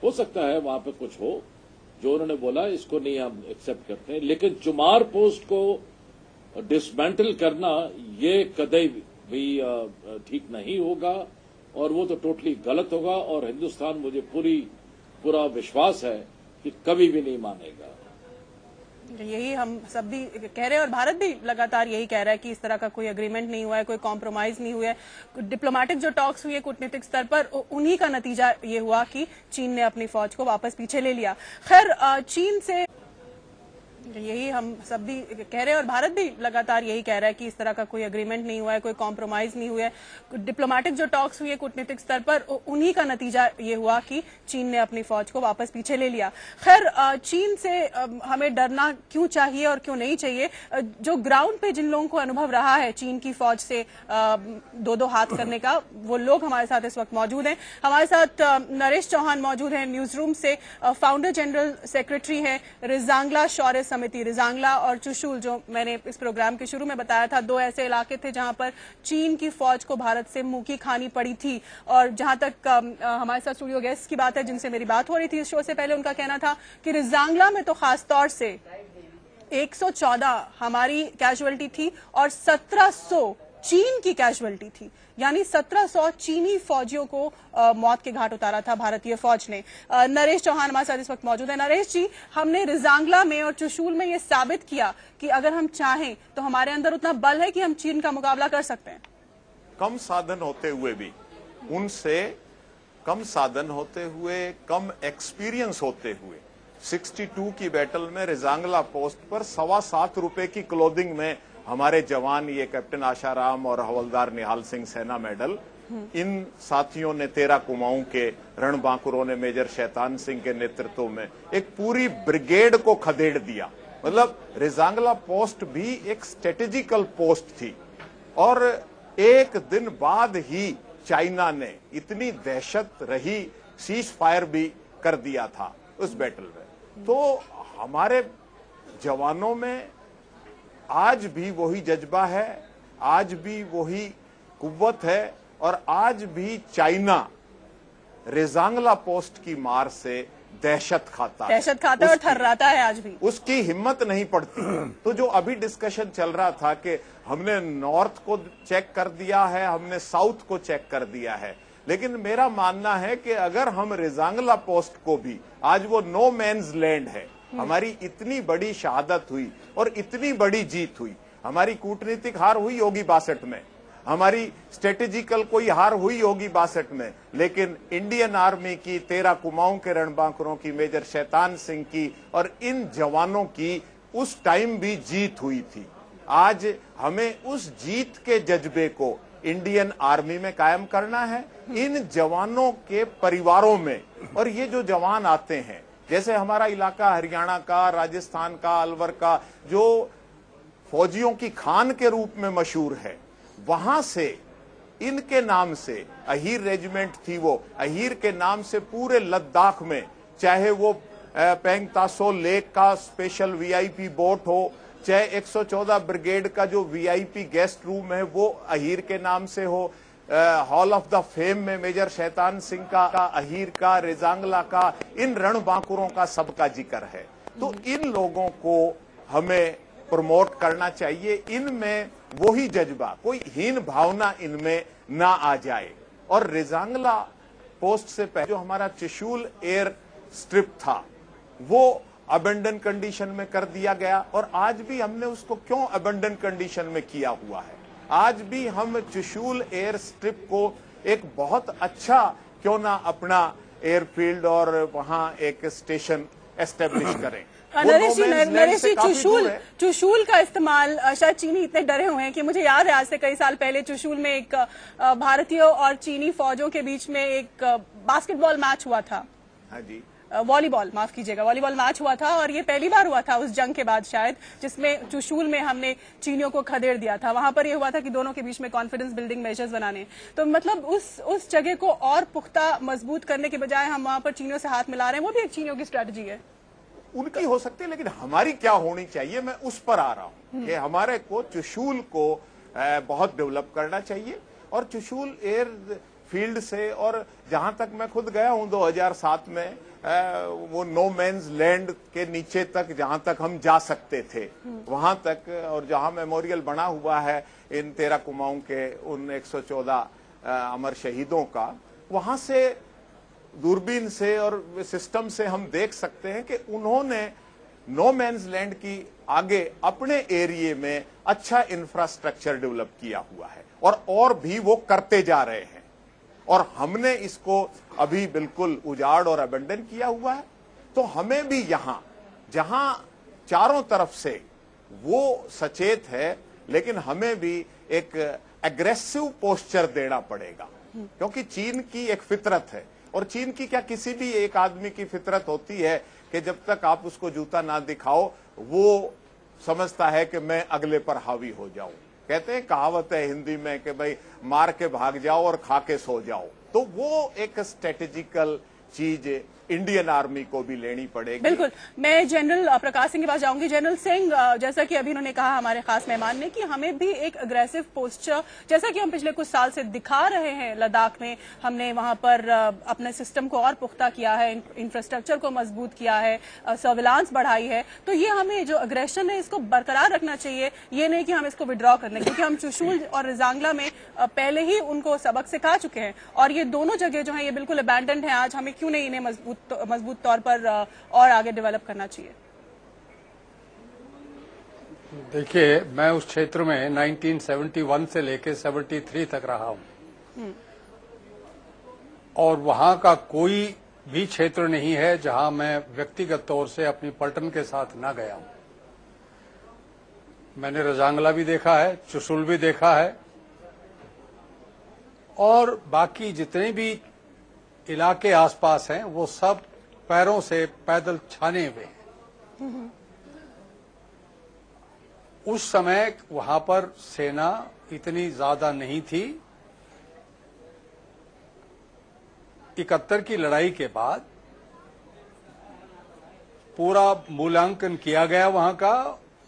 हो सकता है वहां पर कुछ हो, जो उन्होंने बोला इसको नहीं हम एक्सेप्ट करते हैं, लेकिन चुमार पोस्ट को डिसमेंटल करना ये कदे भी ठीक नहीं होगा, और वो तो टोटली गलत होगा, और हिंदुस्तान मुझे पूरा विश्वास है कि कभी भी नहीं मानेगा। यही हम सब भी कह रहे हैं, और भारत भी लगातार यही कह रहा है कि इस तरह का कोई एग्रीमेंट नहीं हुआ है, कोई कॉम्प्रोमाइज नहीं हुआ है। डिप्लोमेटिक जो टॉक्स हुए कूटनीतिक स्तर पर, उन्हीं का नतीजा ये हुआ कि चीन ने अपनी फौज को वापस पीछे ले लिया। खैर, चीन से यही हम सब भी कह रहे हैं, और भारत भी लगातार यही कह रहा है कि इस तरह का कोई एग्रीमेंट नहीं हुआ है, कोई कॉम्प्रोमाइज नहीं हुआ है। डिप्लोमेटिक जो टॉक्स हुए कूटनीतिक स्तर पर, उन्हीं का नतीजा ये हुआ कि चीन ने अपनी फौज को वापस पीछे ले लिया। खैर, चीन से हमें डरना क्यों चाहिए और क्यों नहीं चाहिए? जो ग्राउंड पे जिन लोगों को अनुभव रहा है चीन की फौज से दो हाथ करने का, वो लोग हमारे साथ इस वक्त मौजूद हैं। हमारे साथ नरेश चौहान मौजूद हैं न्यूज रूम से, फाउंडर जनरल सेक्रेटरी हैं रिजांगला शौर्य समिति। रिजांगला और चुशुल, जो मैंने इस प्रोग्राम के शुरू में बताया था, दो ऐसे इलाके थे जहां पर चीन की फौज को भारत से मुंह की खानी पड़ी थी। और जहां तक हमारे साथ स्टूडियो गेस्ट की बात है जिनसे मेरी बात हो रही थी इस शो से पहले, उनका कहना था कि रिजांगला में तो खास तौर से 114 हमारी कैजुअलिटी थी और 1700 चीन की कैजुअलिटी थी, यानी 1700 चीनी फौजियों को मौत के घाट उतारा था भारतीय फौज ने। नरेश चौहान हमारे साथ इस वक्त मौजूद है। नरेश जी, हमने रिजांगला में और चुशूल में ये साबित किया कि अगर हम चाहें तो हमारे अंदर उतना बल है कि हम चीन का मुकाबला कर सकते हैं। कम साधन होते हुए भी, उनसे कम साधन होते हुए, कम एक्सपीरियंस होते हुए 62 की बैटल में रिजांगला पोस्ट पर 7.25 रुपए की क्लोथिंग में हमारे जवान, ये कैप्टन आशाराम और हवलदार निहाल सिंह सेना मेडल, इन साथियों ने 13 कुमाऊं के रणबांकुरों ने मेजर शैतान सिंह के नेतृत्व में एक पूरी ब्रिगेड को खदेड़ दिया। मतलब रिजांगला पोस्ट भी एक स्ट्रेटेजिकल पोस्ट थी और एक दिन बाद ही चाइना ने इतनी दहशत रही सीज फायर भी कर दिया था उस बैटल में। तो हमारे जवानों में आज भी वही जज्बा है, आज भी वही कुव्वत है और आज भी चाइना रिजांगला पोस्ट की मार से दहशत खाता है और थर्राता है आज भी, उसकी हिम्मत नहीं पड़ती। तो जो अभी डिस्कशन चल रहा था कि हमने नॉर्थ को चेक कर दिया है, हमने साउथ को चेक कर दिया है, लेकिन मेरा मानना है कि अगर हम रिजांगला पोस्ट को भी, आज वो नो मैन्स लैंड है, हमारी इतनी बड़ी शहादत हुई और इतनी बड़ी जीत हुई, हमारी कूटनीतिक हार हुई होगी 62 में, हमारी स्ट्रेटेजिकल कोई हार हुई होगी 62 में, लेकिन इंडियन आर्मी की 13 कुमाऊं के रणबांकुरों की, मेजर शैतान सिंह की और इन जवानों की उस टाइम भी जीत हुई थी। आज हमें उस जीत के जज्बे को इंडियन आर्मी में कायम करना है, इन जवानों के परिवारों में। और ये जो जवान आते हैं, जैसे हमारा इलाका हरियाणा का, राजस्थान का, अलवर का, जो फौजियों की खान के रूप में मशहूर है, वहां से इनके नाम से अहीर रेजिमेंट थी, वो अहीर के नाम से पूरे लद्दाख में, चाहे वो पेंगतासो लेक का स्पेशल वीआईपी बोट हो, चाहे 114 ब्रिगेड का जो वीआईपी गेस्ट रूम है वो अहीर के नाम से हो, हॉल ऑफ द फेम में मेजर शैतान सिंह का, अहीर का, रिजांगला का, इन रणबांकुरों का सबका जिक्र है। तो इन लोगों को हमें प्रमोट करना चाहिए, इनमें वही जज्बा, कोई हीन भावना इनमें ना आ जाए। और रिजांगला पोस्ट से पहले जो हमारा चुशूल एयर स्ट्रिप था वो अबेंडन कंडीशन में कर दिया गया, और आज भी हमने उसको क्यों अबेंडन कंडीशन में किया हुआ है, आज भी हम चुशूल एयर स्ट्रिप को एक बहुत अच्छा क्यों ना अपना एयरफील्ड और वहां एक स्टेशन एस्टेब्लिश करें। नरेश जी, चुशूल का इस्तेमाल शायद चीनी इतने डरे हुए हैं कि मुझे याद है आज से कई साल पहले चुशूल में एक भारतीय और चीनी फौजों के बीच में एक बास्केटबॉल मैच हुआ था। हाँ जी, वॉलीबॉल, माफ कीजिएगा, वॉलीबॉल मैच हुआ था, और ये पहली बार हुआ था उस जंग के बाद शायद, जिसमें चुशूल में हमने चीनियों को खदेड़ दिया था। वहां पर ये हुआ था कि दोनों के बीच में कॉन्फिडेंस बिल्डिंग मेजर्स बनाने, तो मतलब उस जगह को और पुख्ता मजबूत करने के बजाय हम वहां पर चीनियों से हाथ मिला रहे हैं, वो भी एक चीनियों की स्ट्रेटजी है। उनकी हो सकती है, लेकिन हमारी क्या होनी चाहिए, मैं उस पर आ रहा हूं कि हमारे को चुशूल को बहुत डेवलप करना चाहिए। और चुशूल एयर फील्ड से, और जहां तक मैं खुद गया हूं 2007 में, वो नो मैन्स लैंड के नीचे तक जहां तक हम जा सकते थे वहां तक, और जहां मेमोरियल बना हुआ है इन 13 कुमाऊं के उन 114 अमर शहीदों का, वहां से दूरबीन से और सिस्टम से हम देख सकते हैं कि उन्होंने नो मैन्स लैंड की आगे अपने एरिया में अच्छा इंफ्रास्ट्रक्चर डेवलप किया हुआ है, और भी वो करते जा रहे हैं, और हमने इसको अभी बिल्कुल उजाड़ और अबेंडन किया हुआ है। तो हमें भी यहां, जहां चारों तरफ से वो सचेत है, लेकिन हमें भी एक एग्रेसिव पोस्चर देना पड़ेगा, क्योंकि चीन की एक फितरत है, और चीन की क्या, किसी भी एक आदमी की फितरत होती है कि जब तक आप उसको जूता ना दिखाओ वो समझता है कि मैं अगले पर हावी हो जाऊं। कहते हैं, कहावत है हिंदी में कि भाई मार के भाग जाओ और खा के सो जाओ। तो वो एक स्ट्रेटेजिकल चीज इंडियन आर्मी को भी लेनी पड़ेगी। बिल्कुल, मैं जनरल प्रकाश सिंह के पास जाऊंगी। जनरल सिंह, जैसा कि अभी उन्होंने कहा हमारे खास मेहमान ने कि हमें भी एक अग्रेसिव पोस्चर, जैसा कि हम पिछले कुछ साल से दिखा रहे हैं लद्दाख में, हमने वहां पर अपने सिस्टम को और पुख्ता किया है, इंफ्रास्ट्रक्चर को मजबूत किया है, सर्विलांस बढ़ाई है, तो ये हमें जो अग्रेशन है इसको बरकरार रखना चाहिए, ये नहीं कि हम इसको विड्रॉ कर लें, क्योंकि हम चुशूल और रिजांगला में पहले ही उनको सबक सिखा चुके हैं और ये दोनों जगह जो है ये बिल्कुल अबैंडन्ड है। आज हमें क्यों नहीं इन्हें मजबूत तौर पर और आगे डेवलप करना चाहिए? देखिए, मैं उस क्षेत्र में 1971 से लेकर 73 तक रहा हूं और वहां का कोई भी क्षेत्र नहीं है जहां मैं व्यक्तिगत तौर से अपनी पलटन के साथ ना गया हूं। मैंने रजांगला भी देखा है, चुशुल भी देखा है और बाकी जितने भी इलाके आसपास हैं वो सब पैरों से पैदल छाने हुए हैं। उस समय वहां पर सेना इतनी ज्यादा नहीं थी। 71 की लड़ाई के बाद पूरा मूल्यांकन किया गया वहां का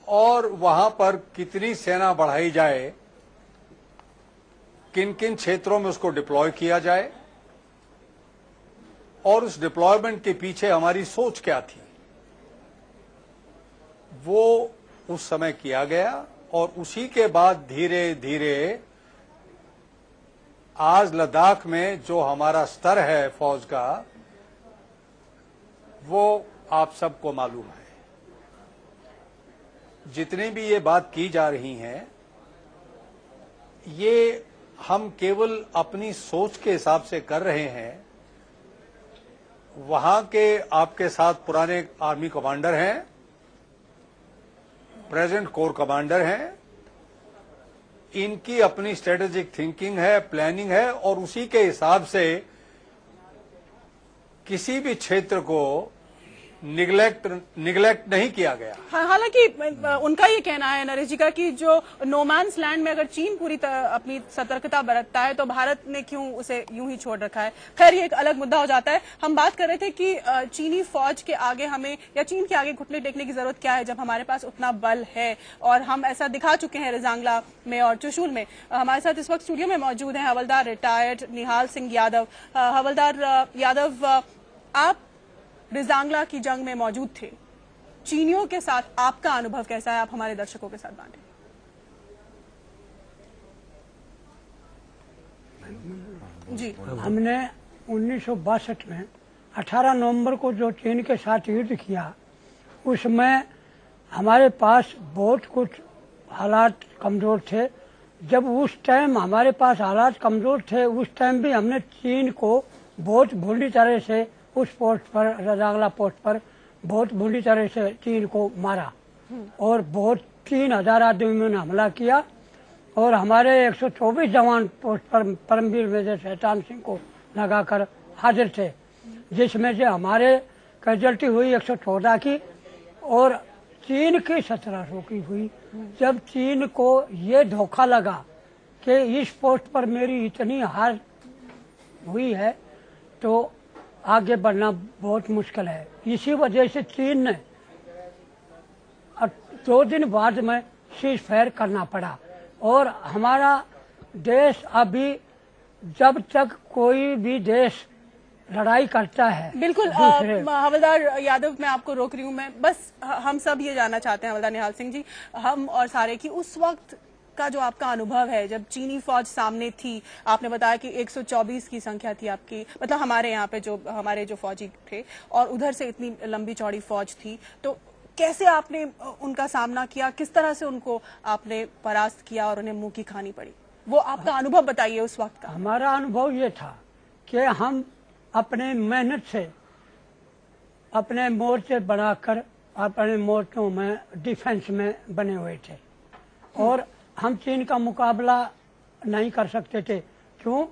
और वहां पर कितनी सेना बढ़ाई जाए, किन किन क्षेत्रों में उसको डिप्लॉय किया जाए और उस डिप्लॉयमेंट के पीछे हमारी सोच क्या थी, वो उस समय किया गया और उसी के बाद धीरे धीरे आज लद्दाख में जो हमारा स्तर है फौज का, वो आप सबको मालूम है। जितनी भी ये बात की जा रही है, ये हम केवल अपनी सोच के हिसाब से कर रहे हैं। वहां के आपके साथ पुराने आर्मी कमांडर हैं, प्रेजेंट कोर कमांडर हैं, इनकी अपनी स्ट्रेटेजिक थिंकिंग है, प्लानिंग है और उसी के हिसाब से किसी भी क्षेत्र को निगलेक्ट नहीं किया गया। हालांकि उनका ये कहना है नरेश जी का कि जो नोमैन्स लैंड में अगर चीन पूरी अपनी सतर्कता बरतता है तो भारत ने क्यों उसे यूं ही छोड़ रखा है। खैर, ये एक अलग मुद्दा हो जाता है। हम बात कर रहे थे कि चीनी फौज के आगे हमें या चीन के आगे घुटने टेकने की जरूरत क्या है जब हमारे पास उतना बल है और हम ऐसा दिखा चुके हैं रिजांगला में और चुशूल में। हमारे साथ इस वक्त स्टूडियो में मौजूद है हवलदार रिटायर्ड निहाल सिंह यादव। हवलदार यादव, आप रिजांगला की जंग में मौजूद थे, चीनियों के साथ आपका अनुभव कैसा है? आप हमारे दर्शकों के साथ बांटें। जी, हमने 1962 में 18 नवंबर को जो चीन के साथ युद्ध किया, उसमें हमारे पास बहुत कुछ हालात कमजोर थे। जब उस टाइम हमारे पास हालात कमजोर थे, उस टाइम भी हमने चीन को बहुत बुरी तरह से उस पोस्ट पर, रजांगला पोस्ट पर बहुत बुरी तरह से चीन को मारा और बहुत 3000 आदमियों ने हमला किया और हमारे 124 जवान पोस्ट पर परमवीर मेजर शैतान सिंह को लगाकर हाजिर थे, जिसमें से हमारे कैजुअल्टी हुई 114 की और चीन की 1700 की हुई। जब चीन को ये धोखा लगा कि इस पोस्ट पर मेरी इतनी हार हुई है तो आगे बढ़ना बहुत मुश्किल है, इसी वजह से चीन ने 2 दिन बाद में सीज फायर करना पड़ा और हमारा देश अभी, जब तक कोई भी देश लड़ाई करता है, बिल्कुल हवलदार यादव, मैं आपको रोक रही हूँ, मैं बस हम सब ये जानना चाहते हैं हवलदार निहाल सिंह जी, हम और सारे, की उस वक्त का जो आपका अनुभव है जब चीनी फौज सामने थी। आपने बताया कि 124 की संख्या थी आपकी, मतलब हमारे यहाँ पे जो हमारे जो फौजी थे और उधर से इतनी लंबी चौड़ी फौज थी, तो कैसे आपने उनका सामना किया, किस तरह से उनको आपने परास्त किया और उन्हें मुंह की खानी पड़ी? वो आपका अनुभव बताइए उस वक्त का। हमारा अनुभव ये था कि हम अपने मेहनत से अपने मोर्चे बनाकर अपने मोर्चों में डिफेंस में बने हुए थे और हम चीन का मुकाबला नहीं कर सकते थे। क्यों?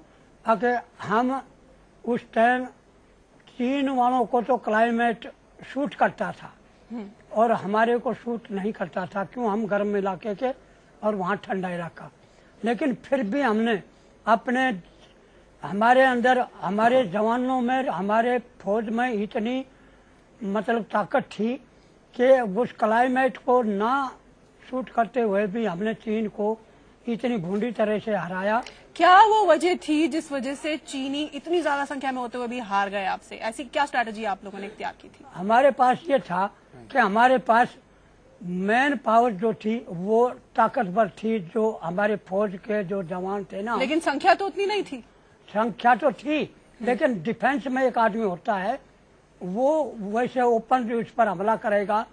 अगर हम उस टाइम चीन वालों को तो क्लाइमेट सूट करता था और हमारे को सूट नहीं करता था। क्यों? हम गर्म इलाके के और वहाँ ठंडा इलाका। लेकिन फिर भी हमने अपने हमारे अंदर, हमारे जवानों में, हमारे फौज में इतनी मतलब ताकत थी कि उस क्लाइमेट को ना शूट करते हुए भी हमने चीन को इतनी भूंडी तरह से हराया। क्या वो वजह थी जिस वजह से चीनी इतनी ज्यादा संख्या में होते हुए भी हार गए आपसे? ऐसी क्या स्ट्रैटेजी आप लोगों ने इख्तियार की थी? हमारे पास ये था कि हमारे पास मैन पावर जो थी वो ताकतवर थी, जो हमारे फौज के जो जवान थे ना। लेकिन संख्या तो उतनी नहीं थी। संख्या तो थी, लेकिन डिफेंस में एक आदमी होता है, वो वैसे ओपन उस पर हमला करेगा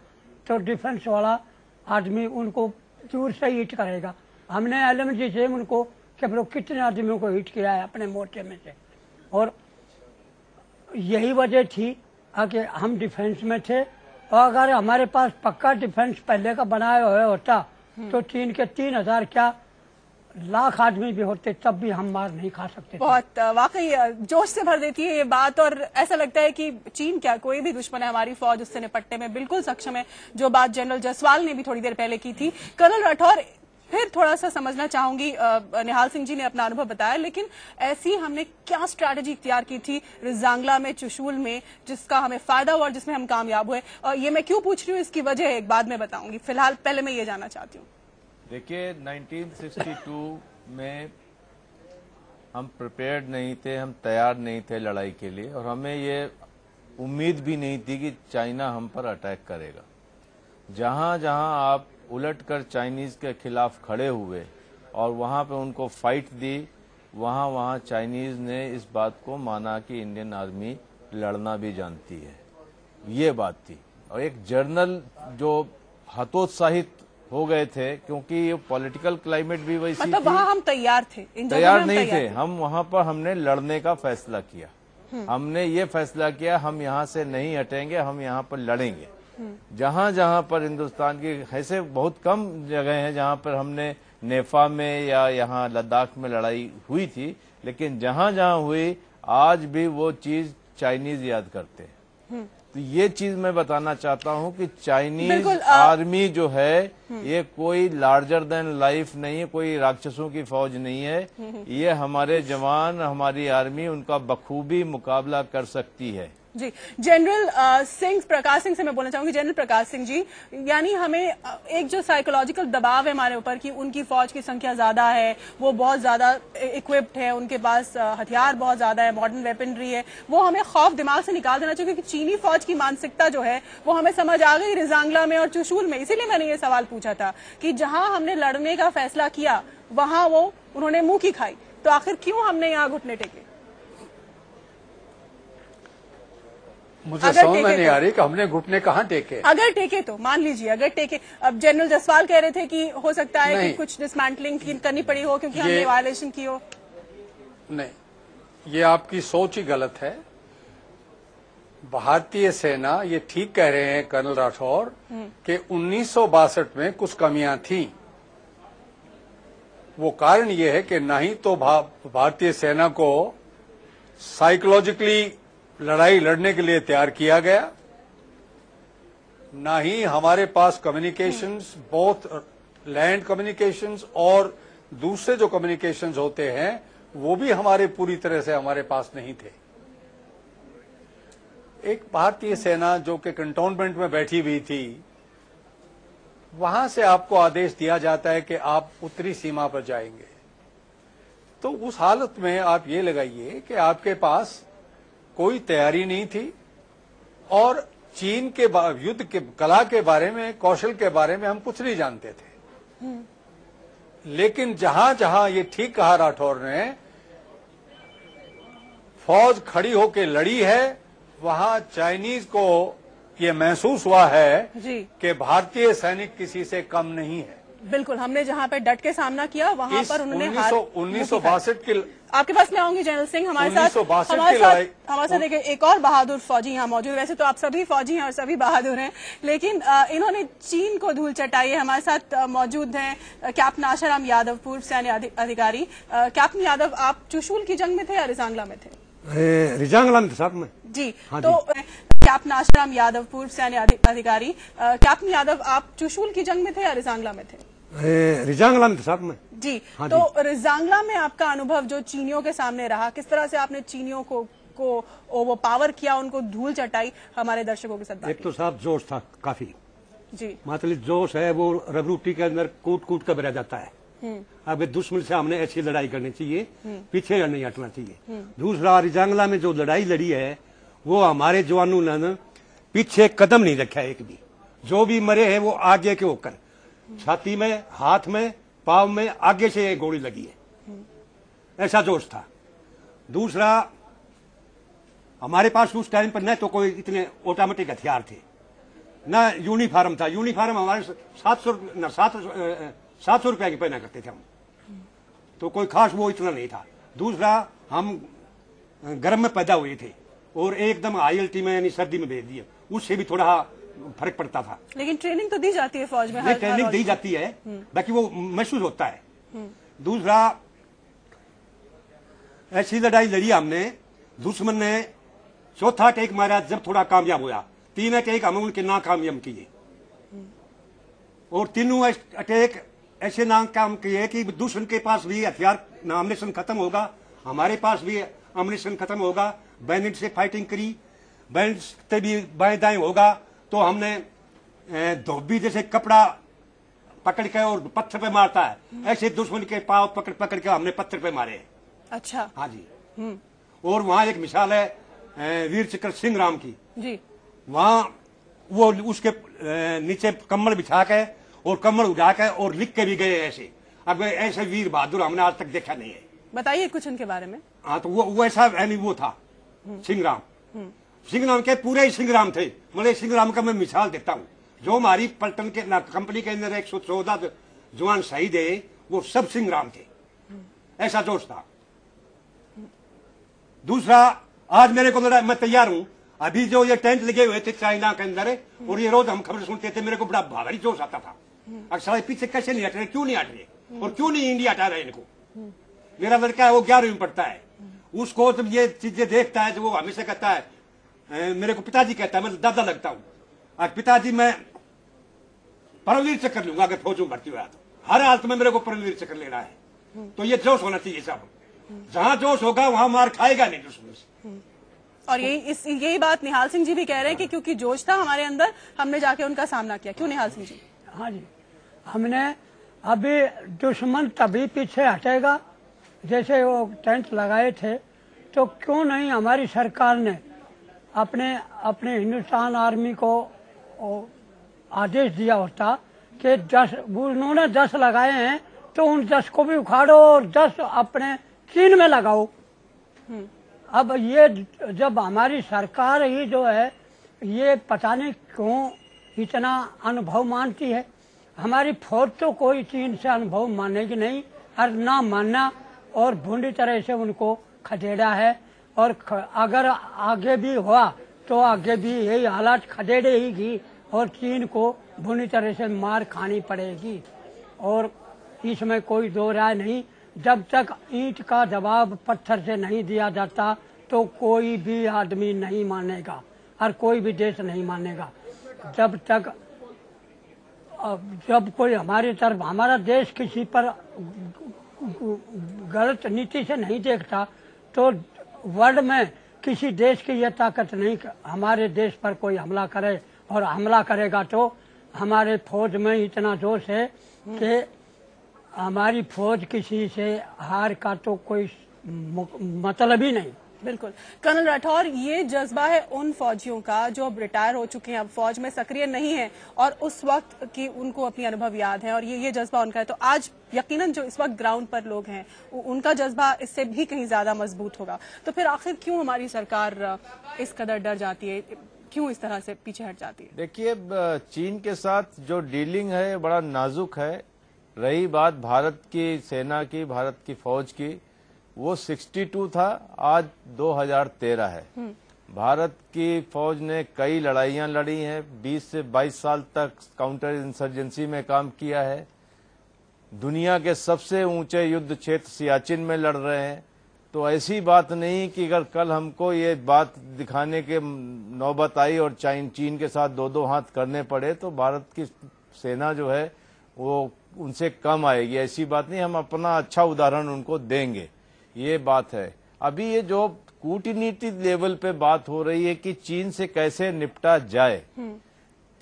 तो डिफेंस वाला आदमी उनको दूर से हिट करेगा। हमने LMG से उनको केवल कितने आदमियों को हिट किया है अपने मोर्चे में से, और यही वजह थी कि हम डिफेंस में थे। और अगर हमारे पास पक्का डिफेंस पहले का बनाया हुआ होता तो चीन के 3000 क्या लाख आदमी भी होते तब भी हम मार नहीं खा सकते। बहुत वाकई जोश से भर देती है ये बात, और ऐसा लगता है कि चीन क्या कोई भी दुश्मन है, हमारी फौज उससे निपटने में बिल्कुल सक्षम है, जो बात जनरल जायसवाल ने भी थोड़ी देर पहले की थी। कर्नल राठौर, फिर थोड़ा सा समझना चाहूंगी, निहाल सिंह जी ने अपना अनुभव बताया, लेकिन ऐसी हमने क्या स्ट्रैटेजी इख्तियार की थी रिजांगला में, चुशूल में, जिसका हमें फायदा हुआ और जिसमें हम कामयाब हुए? और ये मैं क्यों पूछ रही हूँ इसकी वजह एक बाद में बताऊंगी, फिलहाल पहले मैं ये जानना चाहती हूँ। देखिए 1962 में हम प्रिपेयर्ड नहीं थे, हम तैयार नहीं थे लड़ाई के लिए, और हमें ये उम्मीद भी नहीं थी कि चाइना हम पर अटैक करेगा। जहां जहां आप उलटकर चाइनीज के खिलाफ खड़े हुए और वहां पे उनको फाइट दी, वहां वहां चाइनीज ने इस बात को माना कि इंडियन आर्मी लड़ना भी जानती है, ये बात थी। और एक जनरल जो हतोत्साहित हो गए थे, क्योंकि ये पॉलिटिकल क्लाइमेट भी वैसी मतलब थी। वहां हम तैयार थे, तैयार नहीं थे हम, वहां पर हमने लड़ने का फैसला किया। हमने ये फैसला किया हम यहाँ से नहीं हटेंगे, हम यहाँ पर लड़ेंगे। जहां जहां पर हिंदुस्तान की ऐसे बहुत कम जगह हैं जहां पर हमने नेफा में या यहाँ लद्दाख में लड़ाई हुई थी, लेकिन जहां जहां हुई आज भी वो चीज चाइनीज याद करते हैं। तो ये चीज मैं बताना चाहता हूं कि चाइनीज आर्मी जो है ये कोई लार्जर देन लाइफ नहीं है, कोई राक्षसों की फौज नहीं है। ये हमारे जवान, हमारी आर्मी उनका बखूबी मुकाबला कर सकती है। जी, जनरल प्रकाश सिंह से मैं बोलना चाहूंगी। जनरल प्रकाश सिंह जी, यानी हमें एक जो साइकोलॉजिकल दबाव है हमारे ऊपर कि उनकी फौज की संख्या ज्यादा है, वो बहुत ज्यादा इक्विप्ड है, उनके पास हथियार बहुत ज्यादा है, मॉडर्न वेपनरी है, वो हमें खौफ दिमाग से निकाल देना चाहिए, क्योंकि चीनी फौज की मानसिकता जो है वो हमें समझ आ गई रिजांगला में और चुशूल में। इसीलिए मैंने ये सवाल पूछा था कि जहां हमने लड़ने का फैसला किया वहां वो उन्होंने मुंह की खाई, तो आखिर क्यों हमने यहाँ घुटने टेके? मुझे समझ में नहीं आ रही कि हमने घुटने कहाँ टेके। अगर टेके तो मान लीजिए, अगर टेके, अब जनरल जायसवाल कह रहे थे कि हो सकता है कि कुछ डिसमेंटलिंग करनी पड़ी हो क्योंकि हमने वायलेशन की हो। नहीं, ये आपकी सोच ही गलत है। भारतीय सेना, ये ठीक कह रहे हैं कर्नल राठौर कि 1962 में कुछ कमियां थी। वो कारण ये है कि ना ही तो भारतीय सेना को साइकोलॉजिकली लड़ाई लड़ने के लिए तैयार किया गया, ना ही हमारे पास कम्युनिकेशंस, बोथ लैंड कम्युनिकेशंस और दूसरे जो कम्युनिकेशंस होते हैं वो भी हमारे पूरी तरह से हमारे पास नहीं थे। एक भारतीय सेना जो कि कंटोनमेंट में बैठी हुई थी, वहां से आपको आदेश दिया जाता है कि आप उत्तरी सीमा पर जाएंगे, तो उस हालत में आप ये लगाइए कि आपके पास कोई तैयारी नहीं थी और चीन के युद्ध के कला के बारे में, कौशल के बारे में हम कुछ नहीं जानते थे। लेकिन जहां जहां ये ठीक कहा राठौर ने, फौज खड़ी होकर लड़ी है, वहां चाइनीज को ये महसूस हुआ है कि भारतीय सैनिक किसी से कम नहीं है। बिल्कुल, हमने जहां पे डट के सामना किया वहां पर उन्होंने 1962 की, आपके पास मैं आऊंगी जनरल सिंह, हमारे साथ देखिए एक और बहादुर फौजी यहाँ मौजूद। वैसे तो आप सभी फौजी हैं और सभी बहादुर हैं, लेकिन इन्होंने चीन को धूल चटाई है। हमारे साथ मौजूद हैं कैप्टन आशाराम यादव, पूर्व सैन्य अधिकारी। कैप्टन यादव, आप चुशूल की जंग में थे या रिजांगला में थे? रिजांगला में थे साहब में। जी, तो कैप्टन आशाराम यादव, पूर्व सैन्य अधिकारी। कैप्टन यादव, आप चुशूल की जंग में थे या रिजांगला में थे? रिजांगला में थे साहब में। जी। हाँ तो रिजांगला में आपका अनुभव जो चीनियों के सामने रहा, किस तरह से आपने चीनियों को वो पावर किया, उनको धूल चटाई, हमारे दर्शकों के साथ? एक तो साहब जोश था काफी जी, मतलब जोश है वो रबरूटी के अंदर कूट कूट कर भरा जाता है। अब दुश्मन से हमने ऐसी लड़ाई करनी चाहिए, पीछे नहीं हटना चाहिए। दूसरा, रिजांगला में जो लड़ाई लड़ी है वो हमारे जवानों ने पीछे कदम नहीं रखा है एक भी। जो भी मरे हैं वो आगे के होकर, छाती में, हाथ में, पाव में आगे से गोली लगी है, ऐसा जोश था। दूसरा, हमारे पास उस टाइम पर न तो कोई इतने ऑटोमेटिक हथियार थे, न यूनिफॉर्म था। यूनिफॉर्म हमारे 700 रुपए की पहना करते थे हम, तो कोई खास वो इतना नहीं था। दूसरा, हम गर्म में पैदा हुए थे और एकदम ILT में यानी सर्दी में भेज दिए, उससे भी थोड़ा फर्क पड़ता था। लेकिन ट्रेनिंग तो दी जाती है फौज में, ट्रेनिंग दी जाती है, बाकी वो महसूस होता है। दूसरा, ऐसी लड़ाई लड़ी हमने, दुश्मन ने चौथा अटैक मारा जब थोड़ा कामयाब हुआ, 3 अटैक हम उनके नाकामयाब किए, और तीनों अटैक ऐसे नाकाम किए कि दुश्मन के पास भी हथियार आमनेशन खत्म होगा, हमारे पास भी आमनेशन खत्म होगा। बैंडेड से फाइटिंग करी, बैंड से भी बाएं दाएं होगा, तो हमने धोबी जैसे कपड़ा पकड़ के और पत्थर पे मारता है, ऐसे दुश्मन के पांव पकड़ पकड़ के हमने पत्थर पे मारे। अच्छा। हाँ जी। और वहां एक मिसाल है वीर चक्र सिंह राम की जी। वहां वो उसके नीचे कम्बल बिछा के और कम्बल उठा के और लिख के भी गए ऐसे। अब ऐसे वीर बहादुर हमने आज तक देखा नहीं है। बताइए कुछ उनके बारे में। हाँ, तो वो ऐसा यानी वो था सिंह राम। सिंह राम के पूरे ही सिंह राम थे। मतलब सिंह राम का मैं मिसाल देता हूँ, जो हमारी पलटन के कंपनी के अंदर 114 जवान शहीद है, वो सब सिंह राम थे, ऐसा जोश था। दूसरा, आज मेरे को लड़ा, मैं तैयार हूं। अभी जो ये टेंट लगे हुए थे चाइना के अंदर, और ये रोज हम खबर सुनते थे, मेरे को बड़ा भारी जोश आता था। अक्सर पीछे कैसे नहीं हट रहे, क्यों नहीं हट रहे, और क्यों नहीं इंडिया हटा रहे इनको। मेरा लड़का है वो 11वीं में पढ़ता है, उसको जब ये चीजें देखता है तो वो हमेशा कहता है, मेरे को पिताजी कहता है, मैं दादा लगता हूं, आज पिताजी मैं परमवीर चक्र लूंगा अगर फौज में भर्ती हुआ तो, हर हालत में मेरे को परमवीर चक्र लेना है। तो ये जोश होना चाहिए साहब, जहां जोश होगा वहां मार खाएगा नहीं दुश्मन से। और यही बात निहाल सिंह जी भी कह रहे हैं कि क्योंकि जोश था हमारे अंदर, हमने जाके उनका सामना किया। क्यों निहाल सिंह जी? हाँ जी, हमने अभी दुश्मन तभी पीछे हटेगा, जैसे वो टेंट लगाए थे, तो क्यों नहीं हमारी सरकार ने अपने हिंदुस्तान आर्मी को आदेश दिया होता कि 10, उन्होंने 10 लगाए हैं तो उन 10 को भी उखाड़ो और 10 अपने चीन में लगाओ। अब ये जब हमारी सरकार ही जो है ये पता नहीं क्यों इतना अनुभव मानती है। हमारी फौज तो कोई चीन से अनुभव मानेगी नहीं, और ना मानना, और बुरी तरह से उनको खदेड़ा है। और अगर आगे भी हुआ तो आगे भी यही हालात खदेड़ेगी और चीन को बुरी तरह से मार खानी पड़ेगी। और इसमें कोई दो राय नहीं, जब तक ईंट का जवाब पत्थर से नहीं दिया जाता तो कोई भी आदमी नहीं मानेगा और कोई भी देश नहीं मानेगा। जब कोई हमारी तरफ, हमारा देश किसी पर गलत नीति से नहीं देखता, तो वर्ल्ड में किसी देश की यह ताकत नहीं कि हमारे देश पर कोई हमला करे, और हमला करेगा तो हमारे फौज में इतना जोश है कि हमारी फौज किसी से हार का तो कोई मतलब ही नहीं। बिल्कुल कर्नल राठौर, ये जज्बा है उन फौजियों का जो अब रिटायर हो चुके हैं, अब फौज में सक्रिय नहीं है, और उस वक्त की उनको अपनी अनुभव याद है, और ये जज्बा उनका है। तो आज यकीनन जो इस वक्त ग्राउंड पर लोग हैं उनका जज्बा इससे भी कहीं ज्यादा मजबूत होगा। तो फिर आखिर क्यों हमारी सरकार इस कदर डर जाती है, क्यों इस तरह से पीछे हट जाती है? देखिए, चीन के साथ जो डीलिंग है बड़ा नाजुक है। रही बात भारत की सेना की, भारत की फौज की, वो 62 था, आज 2013 है। भारत की फौज ने कई लड़ाइयां लड़ी हैं, 20 से 22 साल तक काउंटर इंसर्जेंसी में काम किया है, दुनिया के सबसे ऊंचे युद्ध क्षेत्र सियाचिन में लड़ रहे हैं। तो ऐसी बात नहीं कि अगर कल हमको ये बात दिखाने के नौबत आई और चीन के साथ 2-2 हाथ करने पड़े तो भारत की सेना जो है वो उनसे कम आएगी, ऐसी बात नहीं। हम अपना अच्छा उदाहरण उनको देंगे, ये बात है। अभी ये जो कूटनीति लेवल पे बात हो रही है कि चीन से कैसे निपटा जाए,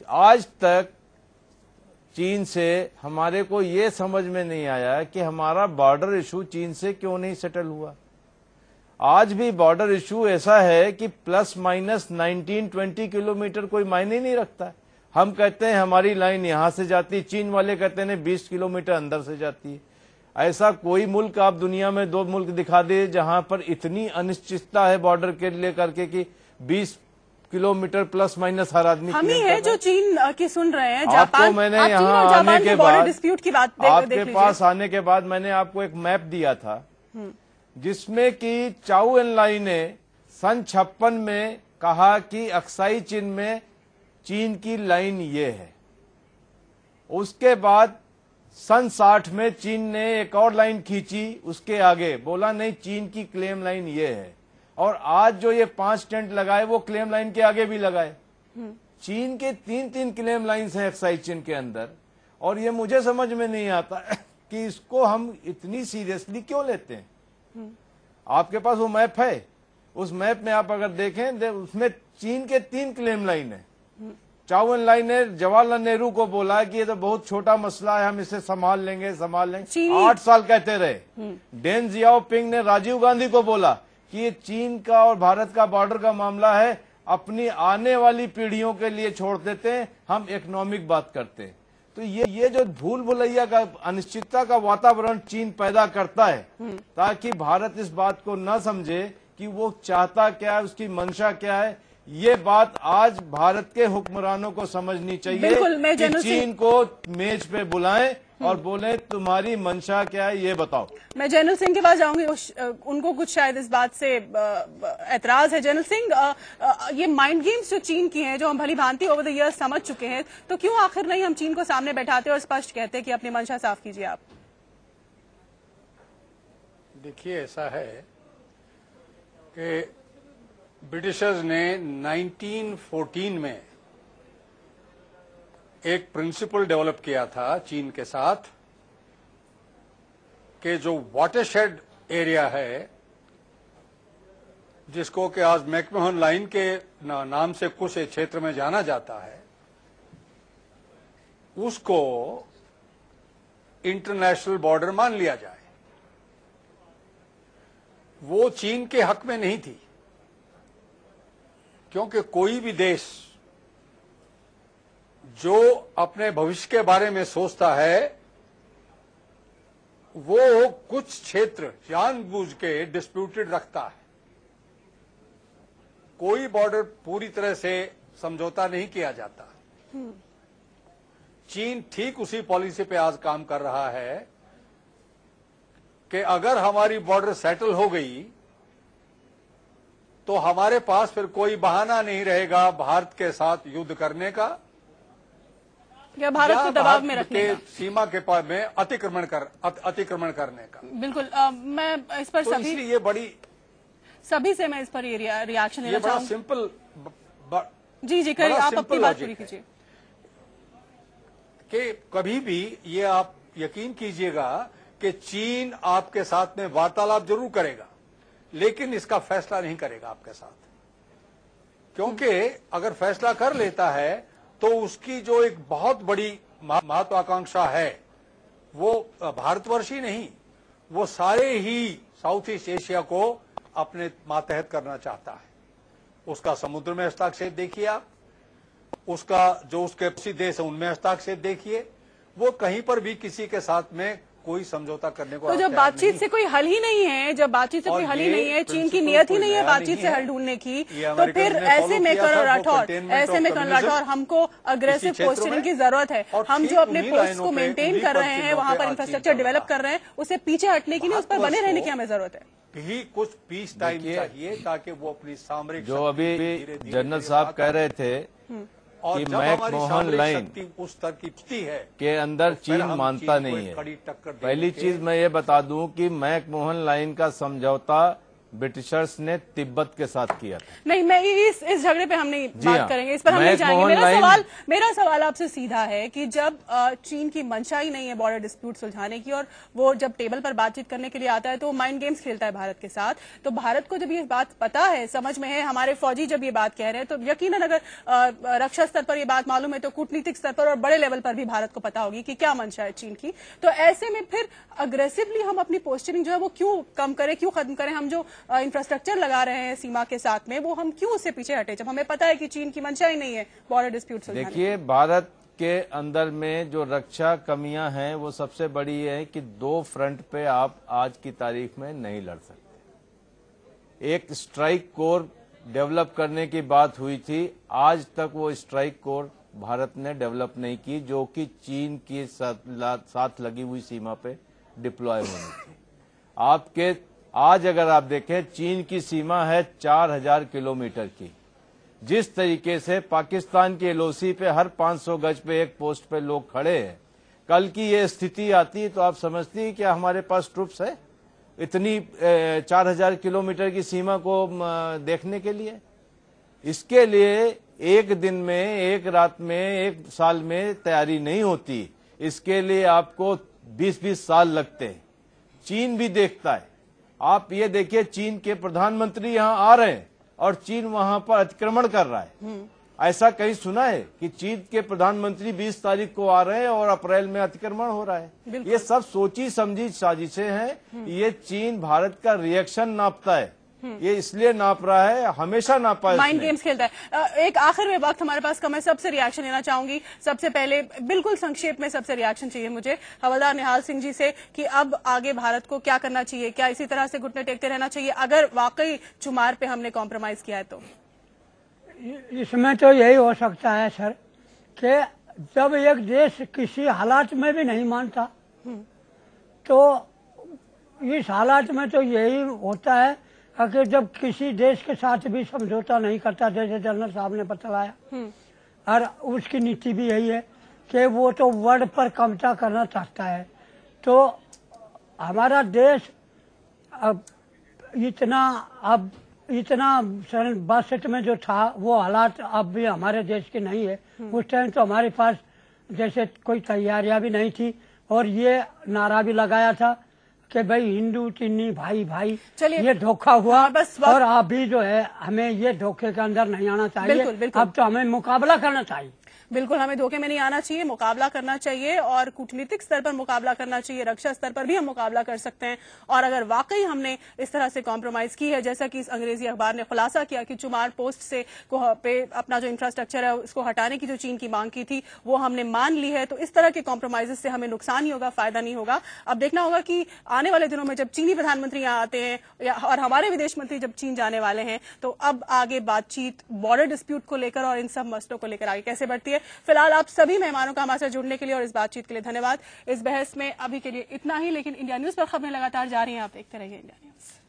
आज तक चीन से हमारे को ये समझ में नहीं आया कि हमारा बॉर्डर इशू चीन से क्यों नहीं सेटल हुआ। आज भी बॉर्डर इशू ऐसा है कि प्लस माइनस 19-20 किलोमीटर कोई मायने नहीं रखता है। हम कहते हैं हमारी लाइन यहां से जाती है, चीन वाले कहते हैं 20 किलोमीटर अंदर से जाती है। ऐसा कोई मुल्क आप दुनिया में 2 मुल्क दिखा दे जहां पर इतनी अनिश्चितता है बॉर्डर के लेकर के कि 20 किलोमीटर प्लस माइनस हर आदमी। हम ही है जो चीन की सुन रहे हैं। आपको मैंने यहाँ आने के बाद डिस्प्यूट की बात आपके पास आने के बाद मैंने आपको एक मैप दिया था जिसमें कि चाउ एन लाई ने सन 56 में कहा कि अक्साई चीन में चीन की लाइन ये है। उसके बाद सन 60 में चीन ने एक और लाइन खींची, उसके आगे बोला नहीं चीन की क्लेम लाइन ये है। और आज जो ये 5 टेंट लगाए वो क्लेम लाइन के आगे भी लगाए। चीन के 3-3 क्लेम लाइन्स हैं अक्साई चीन के अंदर। और ये मुझे समझ में नहीं आता कि इसको हम इतनी सीरियसली क्यों लेते हैं। आपके पास वो मैप है, उस मैप में आप अगर देखें उसमें चीन के 3 क्लेम लाइन है। चाउ एन लाई ने जवाहरलाल नेहरू को बोला कि ये तो बहुत छोटा मसला है, हम इसे संभाल लेंगे 8 साल कहते रहे। डेन जियाओपिंग ने राजीव गांधी को बोला कि ये चीन का और भारत का बॉर्डर का मामला है, अपनी आने वाली पीढ़ियों के लिए छोड़ देते हैं, हम इकोनॉमिक बात करते हैं। तो ये जो भूल भुलैया का अनिश्चितता का वातावरण चीन पैदा करता है ताकि भारत इस बात को न समझे कि वो चाहता क्या है, उसकी मंशा क्या है। ये बात आज भारत के हुक्मरानों को समझनी चाहिए कि चीन को मेज पे बुलाएं और बोले तुम्हारी मंशा क्या है ये बताओ। मैं जनरल सिंह के पास जाऊंगी, उनको कुछ शायद इस बात से एतराज है। जनरल सिंह, ये माइंड गेम्स जो चीन की हैं, जो हम भली भांति ओवर द ईयर्स समझ चुके हैं, तो क्यों आखिर नहीं हम चीन को सामने बैठाते और स्पष्ट कहते कि अपनी मंशा साफ कीजिए आप। देखिए ऐसा है कि ब्रिटिशर्स ने 1914 में एक प्रिंसिपल डेवलप किया था चीन के साथ कि जो वाटरशेड एरिया है, जिसको कि आज मैकमोहन लाइन के नाम से कुछ क्षेत्र में जाना जाता है, उसको इंटरनेशनल बॉर्डर मान लिया जाए। वो चीन के हक में नहीं थी, क्योंकि कोई भी देश जो अपने भविष्य के बारे में सोचता है वो कुछ क्षेत्र जानबूझ के डिस्प्यूटेड रखता है। कोई बॉर्डर पूरी तरह से समझौता नहीं किया जाता। चीन ठीक उसी पॉलिसी पे आज काम कर रहा है कि अगर हमारी बॉर्डर सेटल हो गई तो हमारे पास फिर कोई बहाना नहीं रहेगा भारत के साथ युद्ध करने का या भारत को दबाव में रखने का, सीमा के पास में अतिक्रमण करने का। बिल्कुल। मैं इस पर तो इसलिए ये बड़ी सभी से मैं इस पर रिएक्शन लेना चाहूंगा। सिंपल जी करिए, आप अपनी बात पूरी कीजिए। कि कभी भी ये आप यकीन कीजिएगा कि चीन आपके साथ में वार्तालाप जरूर करेगा, लेकिन इसका फैसला नहीं करेगा आपके साथ, क्योंकि अगर फैसला कर लेता है तो उसकी जो एक बहुत बड़ी महत्वाकांक्षा है वो भारतवर्ष ही नहीं, वो सारे ही साउथ ईस्ट एशिया को अपने मातहत करना चाहता है। उसका समुद्र में हस्ताक्षेप देखिए आप, उसका जो उसके पड़ोसी देश है उनमें हस्ताक्षेप देखिए, वो कहीं पर भी किसी के साथ में कोई समझौता करने को। तो जब बातचीत से कोई हल ही नहीं है, जब बातचीत से कोई हल ही नहीं है, चीन की नियत ही नहीं है बातचीत से हल ढूंढने की, तो फिर ऐसे में कर्नल राठौर हमको अग्रेसिव पोस्चरिंग की जरूरत है। हम जो अपने पोस्ट को मेंटेन कर रहे हैं, वहां पर इंफ्रास्ट्रक्चर डेवलप कर रहे हैं, उससे पीछे हटने की नहीं, उस पर बने रहने की हमें जरूरत है। भी कुछ पीस टाइम चाहिए ताकि वो अपनी सामरिक जो अभी जनरल साहब कह रहे थे कि मैकमोहन लाइन उस स्तर की है के अंदर चीन मानता नहीं है। पहली चीज मैं ये बता दूं कि मैकमोहन लाइन का समझौता ब्रिटिशर्स ने तिब्बत के साथ किया था। नहीं, मैं इस झगड़े पे हम नहीं बात हाँ, करेंगे, इस पर हम नहीं जाएंगे। मेरा सवाल आपसे सीधा है कि जब चीन की मंशा ही नहीं है बॉर्डर डिस्प्यूट सुलझाने की, और वो जब टेबल पर बातचीत करने के लिए आता है तो माइंड गेम्स खेलता है भारत के साथ, तो भारत को जब ये बात पता है, समझ में है, हमारे फौजी जब ये बात कह रहे हैं, तो यकीनन अगर रक्षा स्तर पर ये बात मालूम है तो कूटनीतिक स्तर पर और बड़े लेवल पर भी भारत को पता होगी कि क्या मंशा है चीन की। तो ऐसे में फिर अग्रेसिवली हम अपनी पोस्चरिंग जो है वो क्यों कम करें, क्यों खत्म करें? हम जो इंफ्रास्ट्रक्चर लगा रहे हैं सीमा के साथ में, वो हम क्यों उससे पीछे हटे जब हमें पता है कि चीन की मंशा ही नहीं है बॉर्डर डिस्प्यूट सुलझाने? देखिए, भारत के अंदर में जो रक्षा कमियां हैं वो सबसे बड़ी है कि 2 फ्रंट पे आप आज की तारीख में नहीं लड़ सकते। एक स्ट्राइक कोर डेवलप करने की बात हुई थी, आज तक वो स्ट्राइक कोर भारत ने डेवलप नहीं की, जो कि चीन के साथ लगी हुई सीमा पे डिप्लॉय होनी थी। आपके आज अगर आप देखें, चीन की सीमा है 4000 किलोमीटर की। जिस तरीके से पाकिस्तान की एलओसी पे हर 500 गज पे एक पोस्ट पे लोग खड़े हैं, कल की ये स्थिति आती तो आप समझती हैं कि हमारे पास ट्रुप्स है इतनी 4000 किलोमीटर की सीमा को देखने के लिए? इसके लिए एक दिन में, एक रात में, एक साल में तैयारी नहीं होती। इसके लिए आपको 20-20 साल लगते हैं। चीन भी देखता है। आप ये देखिए, चीन के प्रधानमंत्री यहाँ आ रहे हैं और चीन वहां पर अतिक्रमण कर रहा है। ऐसा कहीं सुना है कि चीन के प्रधानमंत्री 20 तारीख को आ रहे हैं और अप्रैल में अतिक्रमण हो रहा है? ये सब सोची समझी साजिशें हैं। ये चीन भारत का रिएक्शन नापता है, ये इसलिए नाप रहा है, हमेशा नापा है, माइंड गेम्स खेलता है। एक आखिर में वक्त हमारे पास कम है, सबसे रिएक्शन लेना चाहूंगी। सबसे पहले बिल्कुल संक्षेप में सबसे रिएक्शन चाहिए मुझे हवलदार निहाल सिंह जी से कि अब आगे भारत को क्या करना चाहिए? क्या इसी तरह से घुटने टेकते रहना चाहिए अगर वाकई चुमार पे हमने कॉम्प्रोमाइज किया है? तो इसमें तो यही हो सकता है सर कि जब एक देश किसी हालात में भी नहीं मानता तो इस हालात में तो यही होता है कि जब किसी देश के साथ भी समझौता नहीं करता, जैसे जनरल साहब ने बतलाया, और उसकी नीति भी यही है कि वो तो वर्ड पर कब्जा करना चाहता है। तो हमारा देश अब इतना सन 62 में जो था वो हालात अब भी हमारे देश के नहीं है। उस टाइम तो हमारे पास जैसे कोई तैयारियां भी नहीं थी और ये नारा भी लगाया था कि भाई हिंदू चीनी भाई भाई, ये धोखा हुआ। और अभी जो है हमें ये धोखे के अंदर नहीं आना चाहिए। बिल्कुल, बिल्कुल। अब तो हमें मुकाबला करना चाहिए। बिल्कुल, हमें धोखे में नहीं आना चाहिए, मुकाबला करना चाहिए और कूटनीतिक स्तर पर मुकाबला करना चाहिए। रक्षा स्तर पर भी हम मुकाबला कर सकते हैं। और अगर वाकई हमने इस तरह से कॉम्प्रोमाइज की है, जैसा कि इस अंग्रेजी अखबार ने खुलासा किया कि चुमार पोस्ट से पे अपना जो इंफ्रास्ट्रक्चर है उसको हटाने की जो चीन की मांग की थी वो हमने मान ली है, तो इस तरह के कॉम्प्रोमाइज से हमें नुकसान ही होगा, फायदा नहीं होगा। अब देखना होगा कि आने वाले दिनों में जब चीनी प्रधानमंत्री यहाँ आते हैं और हमारे विदेश मंत्री जब चीन जाने वाले हैं, तो अब आगे बातचीत बॉर्डर डिस्प्यूट को लेकर और इन सब मसलों को लेकर आगे कैसे बढ़ती है। फिलहाल आप सभी मेहमानों का हमारे साथ जुड़ने के लिए और इस बातचीत के लिए धन्यवाद। इस बहस में अभी के लिए इतना ही, लेकिन इंडिया न्यूज पर खबरें लगातार जारी हैं, आप देखते रहिए इंडिया न्यूज।